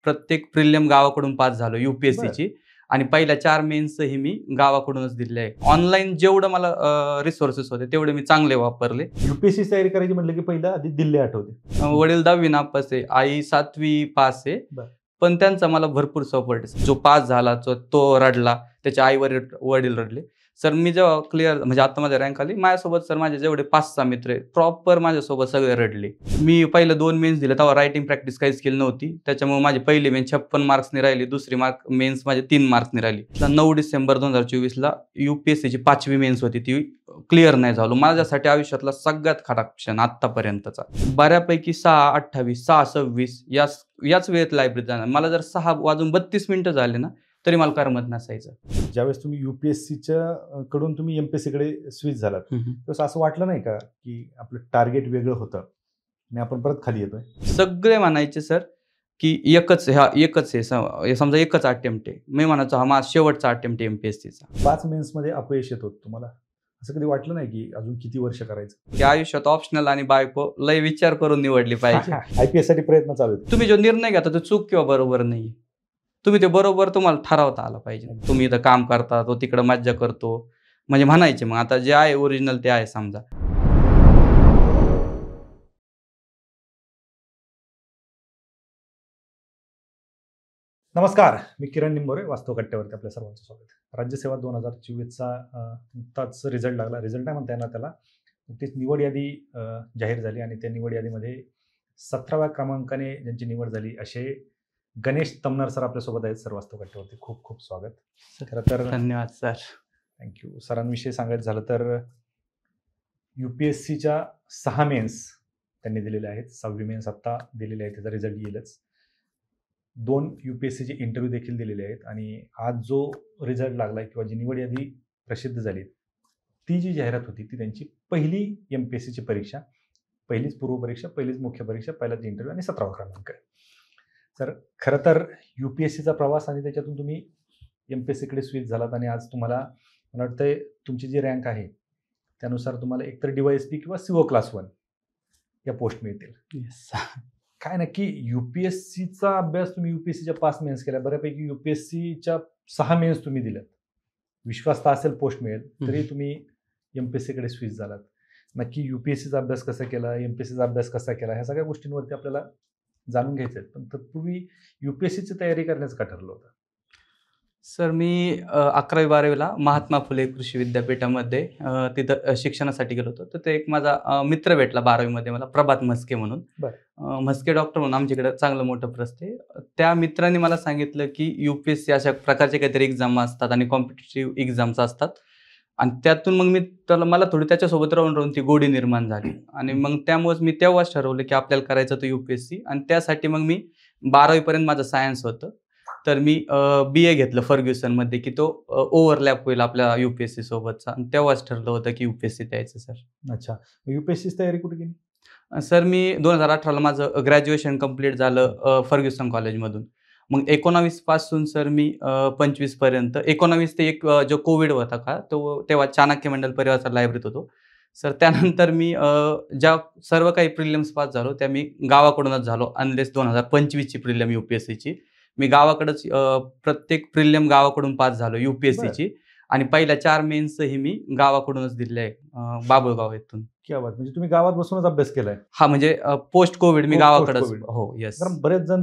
प्रत्येक प्रिलियम गावाकडून पास झालो बरं. UPSCची आणि पहिल्या 4 मेन्सही मी गावाकडूनच दिले आहे. ऑनलाईन जेवढं मला रिसोर्सेस होते तेवढे मी चांगले वापरले. UPSC तयारी करायची म्हटलं की पहिलं आधी दिल्ली आठवते. वडील 10वी नापास आहे, आई 7वी पास आहे. बरं. पण त्यांचा मला भरपूर सपोर्ट आहे. जो पास झाला तो रडला, त्याचे वडील रडले. सर मी जेव्हा क्लिअर म्हणजे आता माझ्या रँक आली, माझ्यासोबत सर माझे जेवढे 5-6 मित्र आहेत, प्रॉपर माझ्यासोबत सगळे रडले. मी पहिलं 2 मेन्स दिले, तेव्हा रायटिंग प्रॅक्टिस काहीच केली नव्हती. त्याच्यामुळे माझी पहिली मेन्स 56 मार्क्सनी राहिली, दुसरी मेन्स माझी 3 मार्क्सनी राहिली. 9 डिसेंबर 2024ला UPSCची 5वी मेन्स होती, ती क्लिअर नाही झालो. माझ्यासाठी आयुष्यातला सगळ्यात खराब क्षण आत्तापर्यंतचा. बऱ्यापैकी 6:28, 6:26 याच वेळेत लायब्ररीत जाणार. मला जर 6:32 झाले ना, तरी मला करमत नसायचं. ज्यावेळेस तुम्ही UPSCच्या कडून तुम्ही MPSC कडे स्विच झालात, त्यावेळेस असं वाटलं नाही का की आपलं टार्गेट वेगळं होतं आणि आपण परत खाली येतोय? सगळे म्हणायचे सर की एकच आहे, समजा एकच अटेम्प्ट आहे. मी म्हणायचो हा माझा शेवटचा अटेम्प्ट आहे MPSCचा. 5 मेन्समध्ये अपयश येत होतं तुम्हाला, असं कधी वाटलं नाही की अजून किती वर्ष करायचं? की आयुष्यात ऑप्शनल आणि बायको लय विचार करून निवडली पाहिजे. IPS साठी प्रयत्न चालू आहेत. तुम्ही जो निर्णय घेता तो चूक किंवा बरोबर नाही. तुम्ही ते बरोबर तुम्हाला ठरवता आलं पाहिजे. तुम्ही इथं काम करता, तो तिकडं मज्जा करतो. म्हणजे म्हणायचे मग आता जे आहे ओरिजिनल ते आहे समजा. नमस्कार, मी किरण निंबोरे, वास्तव कट्ट्यावरती आपल्या सर्वांचं स्वागत. राज्यसेवा 2024चा नुकताच रिझल्ट लागला. रिझल्ट नाही म्हणता येणार त्याला, नुकतीच निवड यादी जाहीर झाली आणि त्या निवड यादीमध्ये 17व्या क्रमांकाने ज्यांची निवड झाली असे गणेश तमनार सर आपल्यासोबत आहेत. सर वास्तव कट्ट्यावरती खूप खूप स्वागत. खरं तर धन्यवाद सर. थँक्यू. सरांविषयी सांगायचं झालं तर UPSCच्या 6 मेन्स त्यांनी दिलेल्या आहेत. 6वी मेन्स आत्ता दिलेली आहे, त्याचा रिझल्ट येईलच. 2 UPSCचे इंटरव्ह्यू देखील दिलेले आहेत आणि आज जो रिझल्ट लागला किंवा जी निवड यादी प्रसिद्ध झाली, ती जी जाहिरात होती ती त्यांची पहिली MPSCची परीक्षा, पहिलीच पूर्वपरीक्षा, पहिलीच मुख्य परीक्षा, पहिलाच इंटरव्ह्यू आणि 17वा क्रमांक आहे. तर खरं तर UPSCचा प्रवास आणि त्याच्यातून तुम्ही MPSCकडे स्विच झालात आणि आज तुम्हाला मला वाटतंय तुमची जी रँक आहे त्यानुसार तुम्हाला एकतर DYSP किंवा CO क्लास 1 या पोस्ट मिळतील. येस. काय नक्की UPSCचा अभ्यास तुम्ही UPSCच्या 5 मेन्स केल्या, बऱ्यापैकी UPSCच्या 6 मेन्स तुम्ही दिल्यात, विश्वास तर असेल पोस्ट मिळेल, तरी तुम्ही MPSCकडे स्विच झालात. नक्की UPSCचा अभ्यास कसा केला, MPSCचा अभ्यास कसा केला, ह्या सगळ्या गोष्टींवरती आपल्याला जाणून घ्यायचं आहे. पण तत्पूर्वी UPSCची तयारी करण्याचं का ठरलं होतं? सर मी 11वी-12वीला महात्मा फुले कृषी विद्यापीठामध्ये तिथं शिक्षणासाठी गेलो होतो. तर ते एक माझा मित्र भेटला 12वीमध्ये मला, प्रभात म्हस्के म्हणून. म्हस्के डॉक्टर म्हणून आमच्याकडे चांगलं मोठं प्रस्थ आहे. त्या मित्रांनी मला सांगितलं की UPSC अशा प्रकारचे काहीतरी एक्झाम असतात आणि कॉम्पिटिटिव्ह एक्झाम्स असतात आणि त्यातून मग मला थोडी त्याच्यासोबत राहून ती गोडी निर्माण झाली आणि मग त्यामुळेच मी तेव्हाच ठरवलं की आपल्याला करायचं होतं UPSC आणि त्यासाठी मग मी 12वीपर्यंत माझं सायन्स होतं. तर मी BA घेतलं फर्ग्युसनमध्ये की तो ओव्हरलॅप होईल आपल्या UPSC सोबतचा आणि तेव्हाच ठरलं होतं की UPSC द्यायचं सर. अच्छा, UPSCची तयारी कुठे केली? सर मी 2018ला माझं ग्रॅज्युएशन कंप्लीट झालं फर्ग्युसन कॉलेजमधून. मग 19 पासून सर मी 25 पर्यंत 19 ते एक जो कोविड होता का तेव्हा चाणक्य मंडल परिवार लायब्ररीत होतो. सर त्यानंतर मी ज्या सर्व काही प्रिलिम्स पास झालो त्या मी गावाकडूनच झालो, अनलेस 2025ची प्रिलियम UPSCची. मी गावाकडंच प्रत्येक प्रिलियम गावाकडून पास झालो UPSCची आणि पहिल्या 4 मेन्सही मी गावाकडूनच दिले आहे, बाबुळगाव येथून. क्या बात, म्हणजे तुम्ही गावात बसूनच अभ्यास केलाय? हा, म्हणजे पोस्ट कोविड मी गावाकडंच. हो, येस. कारण बरेच जण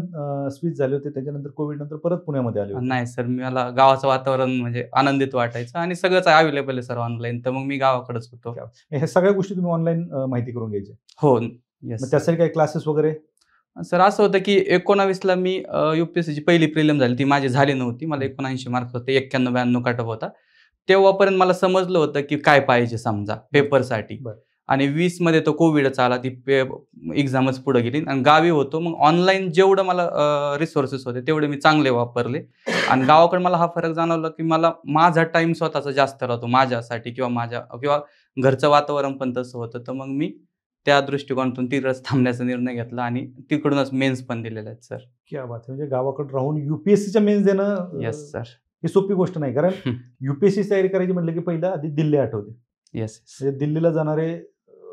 स्विच झाले होते, त्याच्यानंतर कोविड नंतर परत पुण्यामध्ये आले होते. नाही सर, मला गावाचं वातावरण म्हणजे आनंदित वाटायचं आणि सगळंच अवेलेबल आहे सर ऑनलाईन, तर मग मी गावाकडेच होतो. ह्या सगळ्या गोष्टी तुम्ही ऑनलाईन माहिती करून घ्यायचे? हो, येस. त्यासाठी काही क्लासेस वगैरे? सर असं होतं की 19ला मी UPSCची पहिली प्रिलियम झाली, ती माझी झाली नव्हती. मला 79 मार्क्स होते, 91-92 कट ऑफ होता. तेव्हापर्यंत मला समजलं होतं की काय पाहिजे समजा पेपरसाठी. आणि 20मध्ये तो कोविडच आला, ती एक्झामच पुढे गेली आणि गावी होतो. मग ऑनलाईन जेवढं मला रिसोर्सेस होते तेवढे मी चांगले वापरले आणि गावाकडे मला हा फरक जाणवला की मला माझा टाइम स्वतःचा जास्त राहतो माझ्यासाठी किंवा घरचं वातावरण पण तसं होतं. तर मग मी त्या दृष्टिकोनातून तिकडंच थांबण्याचा निर्णय घेतला आणि तिकडूनच मेन्स पण दिलेले आहेत सर. क्या बात, म्हणजे गावाकडे राहून UPSCच्या मेन्स देणं, येस सर, ही सोपी गोष्ट नाही. कारण UPSCची तयारी करायची म्हटलं की पहिलं आधी दिल्ली आठवते. येस. म्हणजे दिल्लीला जाणारे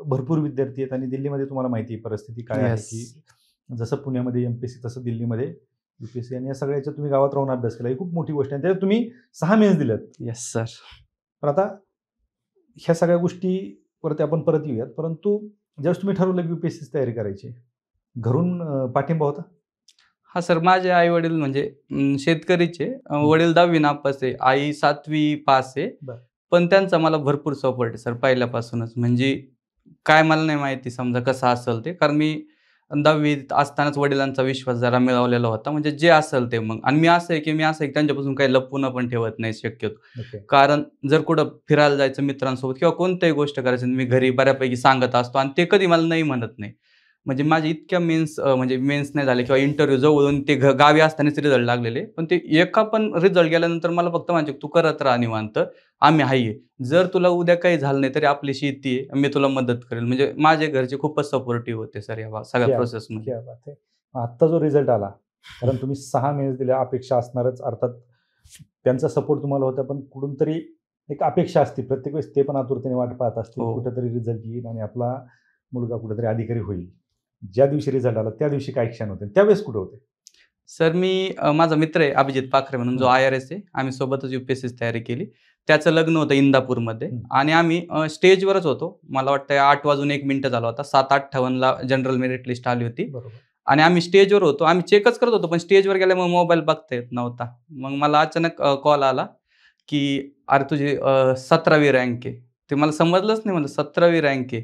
भरपूर विद्यार्थी आहेत आणि दिल्लीमध्ये तुम्हाला माहिती आहे परिस्थिती काय आहे की जसं पुण्यामध्ये MPSC तसं दिल्लीमध्ये UPSC आणि या सगळ्याच्या तुम्ही गावात राहून अभ्यास केला, ही खूप मोठी गोष्ट आहे. त्याच्यात तुम्ही 6 मेन्स दिल्यात. Yes sir. पण आता ह्या सगळ्या गोष्टीवरती आपण परत येऊयात. परंतु ज्यावेळेस तुम्ही ठरवलं की UPSCची तयारी करायची, घरून पाठिंबा होता? हा सर, माझे आई वडील म्हणजे शेतकरीचे. वडील 10वी नापास आहे, आई 7वी पास आहे. बरं. पण त्यांचा मला भरपूर सपोर्ट आहे सर पहिल्यापासूनच. म्हणजे काय मला नाही माहिती समजा कसं असेल ते, कारण मी 10वीत असतानाच वडिलांचा विश्वास जरा मिळवलेला होता. म्हणजे जे असेल ते मग. आणि मी असं आहे की त्यांच्यापासून काही लपवून पण ठेवत नाही शक्यतो. ओके. कारण जर कुठं फिरायला जायचं मित्रांसोबत किंवा कोणत्याही गोष्ट करायची, मी घरी बऱ्यापैकी सांगत असतो आणि ते कधी मला नाही म्हणत नाही. म्हणजे माझे इतक्या म्हणजे मेन्स नाही झाले किंवा इंटरव्ह्यू जवळून ते गावी असतानाच रिझल्ट लागलेले. पण ते एका पण रिझल्ट गेल्यानंतर मला फक्त म्हणजे तू करत राहा निवांत, आम्ही आहे. जर तुला उद्या काही झालं नाही तरी आपली शेती आहे, मी तुला मदत करेल. म्हणजे माझे घरचे खूपच सपोर्टिव्ह होते सर या सगळ्या क्या प्रोसेसमध्ये. क्या बात आहे. आत्ता जो रिझल्ट आला, कारण तुम्ही 6 मेन्स दिल्या, अपेक्षा असणारच अर्थात. त्यांचा सपोर्ट तुम्हाला होता, पण कुठून तरी एक अपेक्षा असते प्रत्येक वेळेस. ते पण आतुरतेने वाट पाहत असतील, हो. कुठेतरी रिझल्ट येईल आणि आपला मुलगा कुठेतरी अधिकारी होईल. ज्या दिवशी रिझल्ट आला त्या दिवशी काय क्षण होते, त्यावेळेस कुठे होते? सर माझा मित्र आहे अभिजित पाखरे म्हणून, जो IRS आहे. आम्ही सोबतच UPSCची तयारी केली. त्याचं लग्न होतं इंदापूरमध्ये आणि आम्ही स्टेजवरच होतो. मला वाटतं 8 वाजून 1 मिनिटं झाला होता. 7:58ला जनरल मेरिट लिस्ट आली होती बरोबर. आणि आम्ही स्टेजवर होतो. आम्ही चेकच करत होतो, पण स्टेजवर गेल्यामुळे मोबाईल बघता येत नव्हता. मग मला अचानक कॉल आला, की "अरे तुझी 17वी रँक आहे." ते मला समजलंच नाही. म्हणलं 17वी रँक आहे.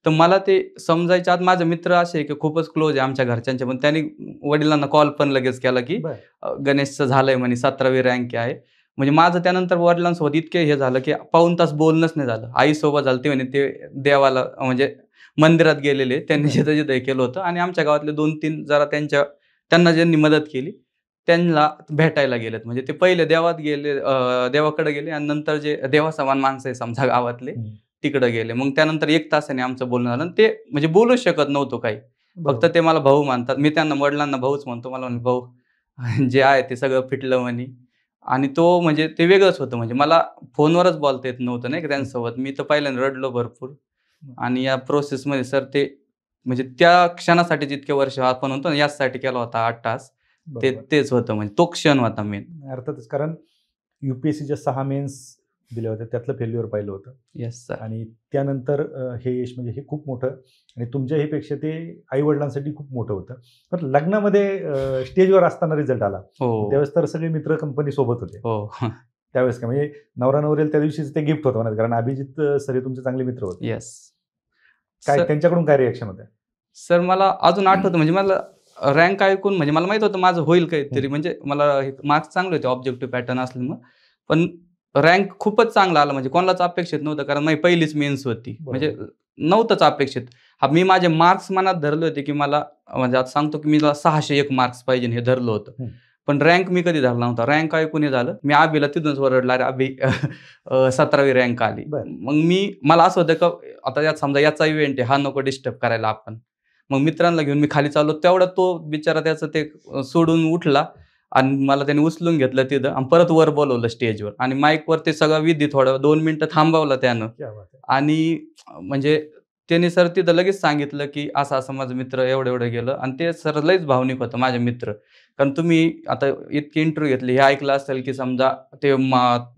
तर मला ते समजायच्या आत माझे मित्र असे आहे की खूपच क्लोज आहे आमच्या घरच्यांचे. पण त्यांनी वडिलांना कॉल पण लगेच केला, की बरं. गणेशचं झालंय म्हणे 17वी रँक आहे. म्हणजे माझं त्यानंतर वडिलांसोबत इतके हे झालं, की पाऊण तास बोलणंच नाही झालं. आईसोबत झालं. ते म्हणे ते देवाला म्हणजे मंदिरात गेलेले. त्यांनी जिथं-जिथं हे केलं होतं आणि आमच्या गावातले 2-3 जरा त्यांना ज्यांनी मदत केली, त्यांना भेटायला गेलेत. म्हणजे ते पहिले देवाकडे गेले आणि नंतर जे देवासमान माणसं आहे समजा गावातले, तिकडे गेले. मग त्यानंतर 1 तासाने आमचं बोलणं झालं आणि ते म्हणजे बोलूच शकत नव्हतो काही. फक्त ते मला भाऊ मानतात. मी त्यांना वडिलांना भाऊच म्हणतो. मला म्हणे, "भाऊ जे आहे ते सगळं फिटलं" म्हणे. आणि तो म्हणजे ते वेगळंच होतं. म्हणजे मला फोनवरच बोलता येत नव्हतं नाही का त्यांच्यासोबत. मी तर पहिल्यांदा रडलो भरपूर. आणि या प्रोसेसमध्ये सर ते म्हणजे त्या क्षणासाठी जितके वर्ष आपण म्हणतो ना याचसाठी केला होता 8 तास. तेच होतं म्हणजे तो क्षण होता मेन. अर्थातच, कारण UPSCच्या 6 मेन्स दिल्या होत्या, त्यातलं फेल्युअर पाहिलं होतं. Yes sir. आणि त्यानंतर हे यश म्हणजे हे खूप मोठं आणि तुमच्या हे पेक्षा ते आई-वडिलांसाठी खूप मोठं होतं. पण लग्नामध्ये स्टेजवर असताना रिझल्ट आला. हो. त्यावेळेस तर सगळे मित्र कंपनी सोबत होते. हो. त्यावेळेस काय म्हणजे नवरा-नवरीला त्या दिवशीच ते गिफ्ट होतं म्हणा, कारण अभिजित सर हे तुमचे चांगले मित्र होते. येस. काय त्यांच्याकडून काय रिएक्शन होत्या? सर मला अजून आठवतं म्हणजे मला रँक ऐकून म्हणजे मला माहित होतं माझं होईल काहीतरी. म्हणजे मला मार्क्स चांगले होते ऑब्जेक्टिव्ह पॅटर्न असल्यामुळं. पण रँक खूपच चांगला आला म्हणजे कोणालाच अपेक्षित नव्हतं, कारण माझी पहिलीच मेन्स होती. म्हणजे नव्हतंच अपेक्षित. मी माझे मार्क्स मनात धरले होते, की मला म्हणजे आता सांगतो की मला 601 मार्क्स पाहिजे हे धरलं होतं. पण रँक मी कधी धरला नव्हता. रँक ऐकून हे झालं. मी अभिला तिथूनच ओरडला, "अरे अभि 17वी रँक आली." मग मला असं होतं की आता यात समजा याचा इव्हेंट आहे, हा नको डिस्टर्ब करायला आपण. मग मित्रांना घेऊन मी खाली चाललो. तेवढ्यात तो बिचारा त्याचं ते सोडून उठला आणि मला त्याने उचलून घेतलं तिथं आणि परत वर बोलवलं स्टेजवर आणि माईकवर ते सगळं विधी थोडं 2 मिनिटं थांबवलं त्यानं. आणि म्हणजे त्याने सर तिथं लगेच सांगितलं, की असं-असं माझं मित्र एवढं-एवढं गेलं आणि ते सर लयच भावनिक होतं माझे मित्र. कारण तुम्ही आता इतके इंटरव्ह्यू घेतले, हे ऐकलं असेल, की समजा ते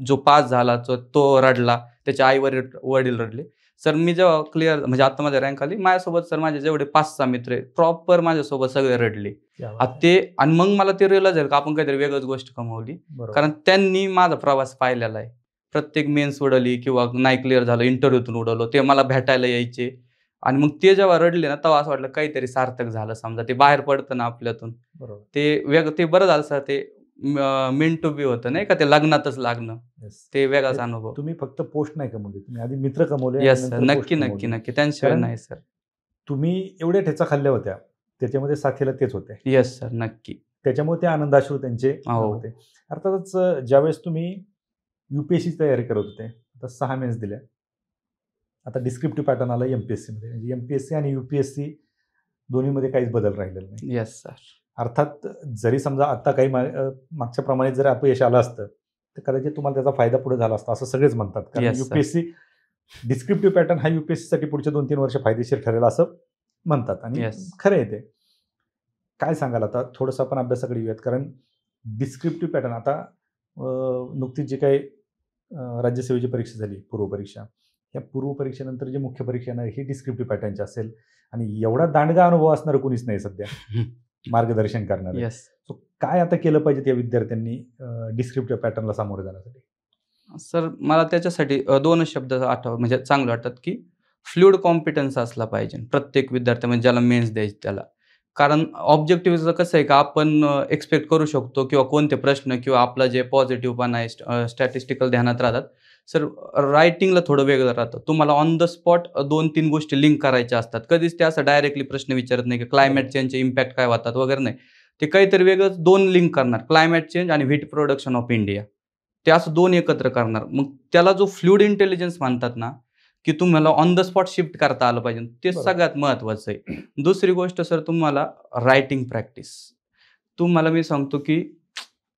जो पास झाला तो रडला, त्याचे आई-वडील रडले. सर मी जेव्हा क्लिअर म्हणजे आता माझी रँक आली, माझ्यासोबत सर माझे जेवढे 5-6 मित्र आहेत, प्रॉपर माझ्यासोबत सगळे रडले. आणि मग मला ते रिअलाइज झालं, की आपण काहीतरी वेगळीच गोष्ट कमावली. कारण त्यांनी माझा प्रवास पाहिलेला आहे. प्रत्येक मेन्स उडवली किंवा नाही क्लिअर झालं, इंटरव्ह्यूतून उडवलं, ते मला भेटायला यायचे. आणि मग ते जेव्हा रडले ना, तेव्हा असं वाटलं काहीतरी सार्थक झालं समजा. ते बाहेर पडतं ना आपल्यातून. ते बरं झालं सर, ते मेंट टू बी होतं नाही का, ते लग्नातच लागणं. ते वेगळाच अनुभव. तुम्ही फक्त पोस्ट नाही कमवली, तुम्ही आधी मित्र कमवले. येस सर, नक्की. त्यांशिवाय नाही सर. तुम्ही एवढ्या ठेचा खाल्ल्या होत्या, त्याच्यामध्ये साथीला तेच होते. येस सर, नक्की. त्याच्यामुळे ते आनंदाश्रू त्यांचे होते. अर्थातच ज्यावेळेस तुम्ही UPSCची तयारी करत होते, आता 6 मेन्स दिल्या. आता डिस्क्रिप्टिव्ह पॅटर्न आला MPSCमध्ये. म्हणजे MPSC आणि UPSC दोन्हीमध्ये काहीच बदल राहिलेला नाही. Yes sir. अर्थात जरी समजा आता काही मागच्या प्रमाणे जर अपयश आलं असतं, तर कदाचित तुम्हाला त्याचा फायदा पुढे झाला असता असं सगळेच म्हणतात. कारण UPSC डिस्क्रिप्टिव्ह पॅटर्न हा UPSCसाठी पुढचे 2-3 वर्ष फायदेशीर ठरेल असं म्हणतात आणि खरं आहे ते. काय सांगाल आता थोडंसं आपण अभ्यासाकडे येऊयात, कारण डिस्क्रिप्टिव्ह पॅटर्न आता नुकतीच जे काही राज्यसेवेची परीक्षा झाली, पूर्वपरीक्षा. या पूर्वपरीक्षेनंतर जे मुख्य परीक्षा येणार ही डिस्क्रिप्टिव्ह पॅटर्नची असेल आणि एवढा दांडगा अनुभव असणारं कोणीच नाही सध्या मार्गदर्शन करणार. येस सो काय आता केलं पाहिजे त्या विद्यार्थ्यांनी डिस्क्रिप्टिव्ह पॅटर्नला सामोरं जाण्यासाठी? सर, मला त्याच्यासाठी दोनच शब्द म्हणजे चांगले वाटतात, की फ्लुइड कॉम्पिटन्स असला पाहिजे प्रत्येक विद्यार्थी, म्हणजे ज्याला मेन्स द्यायची त्याला. कारण ऑब्जेक्टिव्हचं कसं आहे का, आपण एक्सपेक्ट करू शकतो किंवा कोणते प्रश्न किंवा आपलं जे पॉझिटिव्हपणा आहे, स्टॅटिस्टिकल ध्यानात राहतात. सर, रायटिंगला थोडं वेगळं राहतं. तुम्हाला ऑन द स्पॉट 2-3 गोष्टी लिंक करायच्या असतात. कधीच ते असं डायरेक्टली प्रश्न विचारत नाही, की क्लायमेट चेंजचे इम्पॅक्ट काय होतात वगैरे नाही. ते काहीतरी वेगळंच 2 लिंक करणार, क्लायमेट चेंज आणि व्हीट प्रोडक्शन ऑफ इंडिया. ते असं 2 एकत्र करणार. मग त्याला जो फ्लुइड इंटेलिजन्स म्हणतात ना, की तुम्हाला ऑन द स्पॉट शिफ्ट करता आलं पाहिजे. ते बरोबर. सगळ्यात महत्त्वाचं आहे. दुसरी गोष्ट सर, तुम्हाला रायटिंग प्रॅक्टिस. तुम्हाला मी सांगतो, की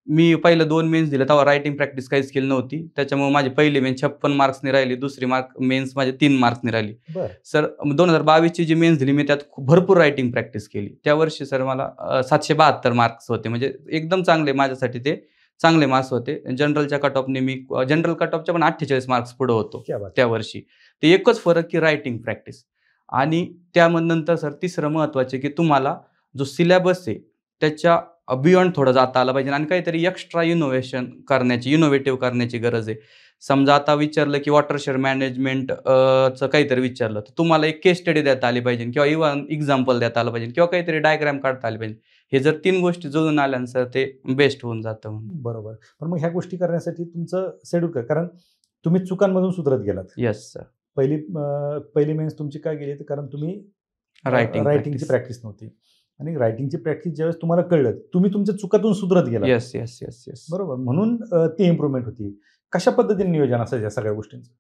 मी पहिलं 2 मेन्स दिले तेव्हा रायटिंग प्रॅक्टिस काहीच केली नव्हती. त्याच्यामुळे माझी पहिली मेन्स 56 मार्क्सनी राहिली. दुसरी मेन्स माझी 3 मार्क्सनी राहिली. बरं. सर, 2022ची जी मेन्स दिली मी त्यात भरपूर रायटिंग प्रॅक्टिस केली. त्या वर्षी सर मला 772 मार्क्स होते. म्हणजे एकदम चांगले माझ्यासाठी ते चांगले मार्क्स होते. जनरलच्या कट ऑफने मी जनरल कट ऑफच्या पण 48 मार्क्स पुढे होतो क्या बात. त्या वर्षी. ते एकच फरक की रायटिंग प्रॅक्टिस. आणि त्यानंतर सर तिसरं महत्त्वाचं, की तुम्हाला जो सिलेबस आहे त्याच्या बियॉन्ड थोडं जाता आलं पाहिजे आणि काहीतरी एक्स्ट्रा इनोव्हेटिव्ह करण्याची गरज आहे. समजा आता विचारलं, की वॉटरशेड मॅनेजमेंट चं काहीतरी विचारलं, तर तुम्हाला एक केस स्टडी देता आली पाहिजे किंवा इव्हन एक्झाम्पल देता आलं पाहिजे किंवा काहीतरी डायग्राम काढता आली पाहिजे. हे जर 3 गोष्टी जुळून आल्या ना सर, ते बेस्ट होऊन जातं म्हणून. बरोबर. पण मग ह्या गोष्टी करण्यासाठी तुमचं शेड्यूल काय? कारण तुम्ही चुकांमधून सुधरत गेलात. Yes sir. पहिली मेन्स तुमची काय गेली? तर कारण तुम्ही रायटिंगची रायटिंगची प्रॅक्टिस नव्हती आणि रायटिंगची प्रॅक्टिस ज्यावेळेस तुम्हाला कळलं, तुम्ही तुमच्या चुकातून सुधरत गेला. Yes, yes, yes, yes. बरोबर. म्हणून ती इम्प्रूव्हमेंट होती. कशा पद्धतीने नियोजन असायचं या सगळ्या गोष्टींचं?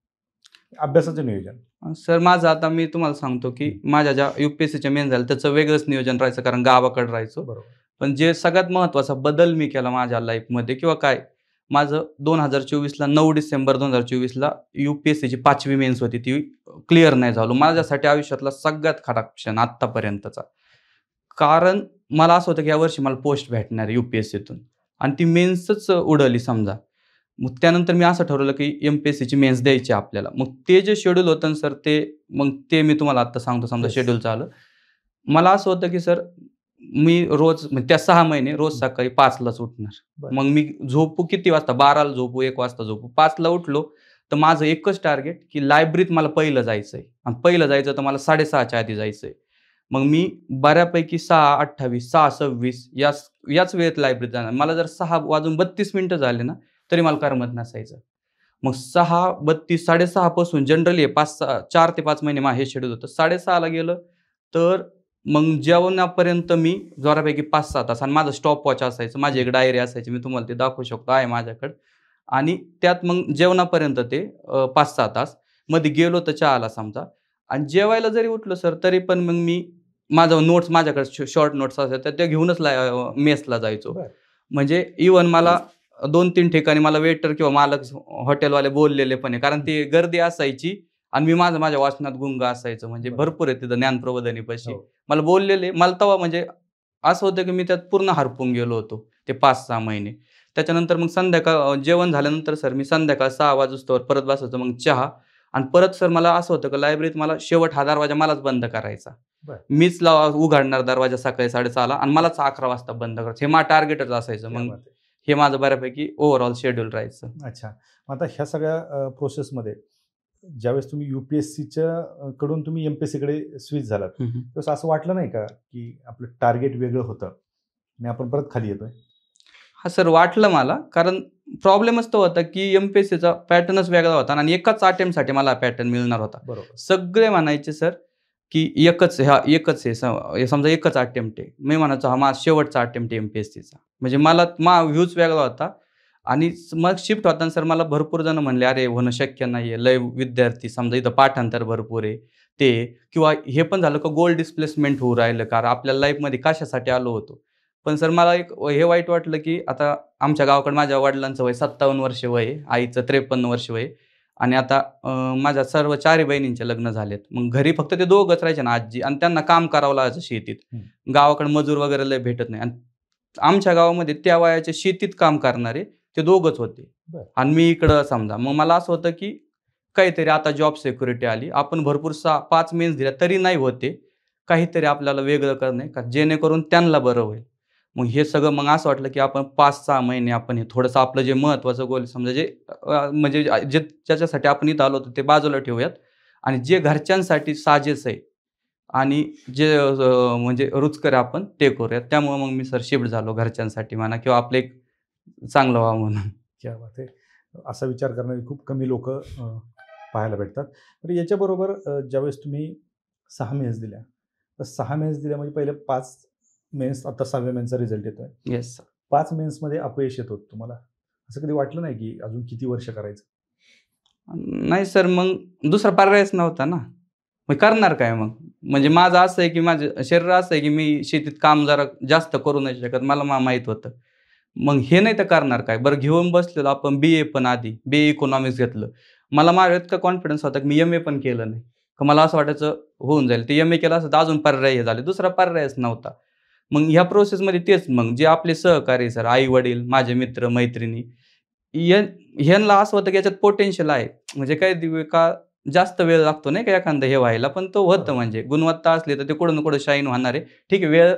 अभ्यासाचं नियोजन? सर, माझं आता मी तुम्हाला सांगतो, की माझ्या ज्या UPSCच्या मेन्स झाल्या त्याचं वेगळंच नियोजन राहायचं, कारण गावाकडे राहायचो. बरोबर. पण जे सगळ्यात महत्त्वाचा बदल मी केला माझ्या लाईफमध्ये किंवा काय, माझं 2024ला 9 डिसेंबर 2024ला UPSCची 5वी मेन्स होती. ती क्लिअर नाही झालो. माझ्यासाठी आयुष्यातला सगळ्यात खराब क्षण आत्तापर्यंतचा. कारण मला असं होतं, की यावर्षी मला पोस्ट भेटणार आहे UPSCतून आणि ती मेन्सच उडवली समजा. मग त्यानंतर मी असं ठरवलं, की MPSCची मेन्स द्यायची आपल्याला. मग ते जे शेड्यूल होतं ना सर, ते मी तुम्हाला आत्ता सांगतो समजा Yes. शेड्यूलचं आलं. मला असं होतं, की सर मी रोज म्हणजे त्या 6 महिने रोज सकाळी 5लाच उठणार. बरं. मग मी झोपू किती वाजता? 12ला झोपू, 1 वाजता झोपू. 5ला उठलो तर माझं एकच टार्गेट, की लायब्ररीत मला पहिलं जायचंय आणि पहिलं जायचं तर मला 6:30च्या आधी जायचंय. मग मी बऱ्यापैकी 6:28, 6:26 याच वेळेत लायब्ररीत जाणार. मला जर 6:32 झाले ना, तरी मला करमत नसायचं. मग 6:32, 6:30 पासून जनरली 4 ते 5 महिने हे शेड्यूल होतं. 6:30ला गेलं तर मग जेवणापर्यंत मी जोरापैकी 5-6 तास आणि माझं स्टॉपवॉच असायचं. माझी एक डायरी असायची. मी तुम्हाला ते दाखवू शकतो, आहे माझ्याकडं. आणि त्यात मग जेवणापर्यंत ते 5-6 तास. मध्ये गेलो तर चहाला समजा आणि जेवायला जरी उठलो सर, तरी पण मग मी माझं नोट्स माझ्याकडे शॉर्ट नोट्स असायच्या त्या घेऊनच मेसला जायचो. बरं. म्हणजे इव्हन मला 2-3 ठिकाणी मला वेटर किंवा मालक हॉटेलवाले बोललेले पण आहे. कारण ती गर्दी असायची आणि मी माझ्या वाचनात गुंग असायचं. म्हणजे बरं. भरपूर आहे तिथं ज्ञानप्रबोधिनीपाशी. हो. मला बोललेले. मला तेव्हा म्हणजे असं होतं, की मी त्यात पूर्ण हरपून गेलो होतो ते 5-6 महिने. त्याच्यानंतर मग जेवण झाल्यानंतर सर मी संध्याकाळ 6 वाजोस्तोवर परत बसायचो. मग चहा आणि परत सर मला असं होतं, की लायब्ररीत मला शेवट हा दरवाजा मलाच बंद करायचा. बरं. मीच उघडणार दरवाजा सकाळी 6:30ला आणि मलाच 11 वाजता बंद करायचं. हे माझं टार्गेटच असायचं. क्या मग बात आहे. हे माझं बऱ्यापैकी ओव्हरऑल शेड्यूल राहायचं. अच्छा. मग आता ह्या सगळ्या प्रोसेसमध्ये ज्यावेळेस तुम्ही UPSCच्या कडून तुम्ही MPSCकडे स्विच झालात, त्यावेळेस असं वाटलं नाही का, की आपलं टार्गेट वेगळं होतं आणि आपण परत खाली येतोय? हां सर, वाटलं मला. कारण प्रॉब्लेमच तो होता, की MPSCचा पॅटर्नच वेगळा होता आणि एकाच अटेम्प्टसाठी मला पॅटर्न मिळणार होता. बरोबर. सगळे म्हणायचे सर, की एकच आहे. समजा एकच अटेम्प्ट आहे. मी म्हणायचो हा माझा शेवटचा अटेम्प्ट आहे MPSCचा. म्हणजे मला व्ह्यूज वेगळा होता आणि मग शिफ्ट होताना सर मला भरपूर जण म्हणले, "अरे होणं शक्य नाहीये. लय विद्यार्थी समजा इथं पाठांतर भरपूर आहे." ते किंवा हे पण झालं का गोल डिस्प्लेसमेंट होऊ राहिलं. कारण आपल्या लाईफमध्ये कशासाठी आलो होतो. पण सर मला एक हे वाईट वाटलं, की आता आमच्या गावाकडे माझ्या वडिलांचं वय 57 वर्ष वय आहे. आईचं 53 वर्ष वय आहे. आणि आता माझ्या सर्व 4 बहिणींचे लग्न झालेत. मग घरी फक्त ते दोघंच राहायचे ना आजी आणि त्यांना काम करावं लागायचं शेतीत. गावाकडे मजूर वगैरे लय भेटत नाही आणि आमच्या गावामध्ये त्या वयाचे शेतीत काम करणारे ते दोघंच होते. बरं. आणि मी इकडं समजा. मग मला असं होतं की काहीतरी आता जॉब सिक्युरिटी आली. आपण भरपूर 5 मेन्स दिल्या तरी नाही होते. काहीतरी आपल्याला वेगळं करणं का जेणेकरून त्यांना बरं होईल. मग हे सगळं मग असं वाटलं की आपण 5-6 महिने आपण हे थोडंसं आपलं जे महत्त्वाचं गोल समजा जे म्हणजे जे ज्याच्यासाठी आपण इथं आलो होतो ते बाजूला ठेवूयात आणि जे घरच्यांसाठी साजेस आहे आणि जे म्हणजे रुचकर आहे आपण ते करूयात. त्यामुळे मग मी सर शिफ्ट झालो घरच्यांसाठी म्हणा किंवा आपलं एक चांगलं व्हावं म्हणून. क्या बात आहे. असा विचार करणारे खूप कमी लोकं पाहायला भेटतात. तर याच्याबरोबर ज्यावेळेस तुम्ही 6 मेन्स दिल्या, तर 6 मेन्स दिल्या म्हणजे पहिले 5 मेन्स, आता 6व्या मेन्सचा रिझल्ट येतोय. Yes sir. 5 मेन्समध्ये अपयश येत होतं तुम्हाला. असं कधी वाटलं नाही की अजून किती वर्ष करायचं? नाही सर, मग दुसरा पर्यायच नव्हता ना. मग करणार काय मग? म्हणजे माझं असं आहे की माझं शरीर असं आहे की मी शेतीत काम जरा जास्त करू नाही शकत. मला माहीत होतं. मग हे नाही तर करणार काय? बरं घेऊन बसलेलो आपण BA पण आधी. BA इकॉनॉमिक्स घेतलं. मला माझ्यावर इतका कॉन्फिडन्स होता की मी MA पण केलं नाही. तर मला असं वाटायचं होऊन जाईल. ते MA केलं असतं तर अजून पर्याय हे झाले. दुसरा पर्यायच नव्हता. मग ह्या प्रोसेसमध्ये तेच मग जे आपले सहकारी सर, आई-वडील, माझे मित्र, मैत्रिणी ह्यांना असं होतं की याच्यात पोटेन्शियल आहे. म्हणजे काय का जास्त वेळ लागतो नाही का एखादं हे व्हायला, पण तो होतं म्हणजे गुणवत्ता असली तर ते कुठं ना कुठं शाईन होणार आहे. ठीक आहे, वेळ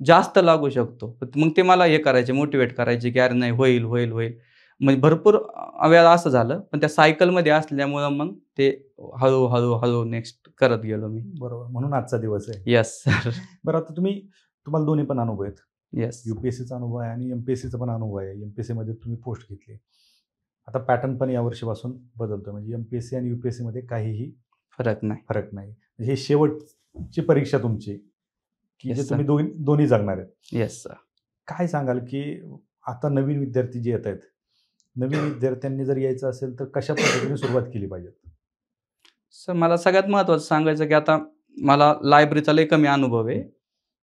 जास्त लागू शकतो. मग ते मला हे करायचे, मोटिव्हेट करायचे की "अरे नाही, होईल, होईल, होईल." म्हणजे भरपूर वेळा असं झालं. पण त्या सायकलमध्ये असल्यामुळं मग ते हळू नेक्स्ट करत गेलो मी. बरोबर. म्हणून आजचा दिवस आहे. Yes sir. बरं, आता तुम्हाला दोन्ही पण अनुभव आहेत. येस. UPSCचा अनुभव आहे आणि MPSCचा पण अनुभव आहे. MPSCमध्ये तुम्ही पोस्ट घेतली. आता पॅटर्न पण यावर्षीपासून बदलतोय. म्हणजे MPSC आणि UPSCमध्ये काहीही फरक नाही. फरक नाही. हे शेवटची परीक्षा तुमची, की Yes, जे sir. तुम्ही दोन्ही जगणार आहेत. Yes sir. काय सांगाल, की आता नवीन विद्यार्थी जे येत आहेत, नवीन विद्यार्थ्यांनी जर यायचं असेल तर कशा पद्धतीने सुरुवात केली पाहिजे? सर मला सगळ्यात महत्त्वाचं सांगायचं की आता मला लायब्ररीचा लय कमी अनुभव आहे.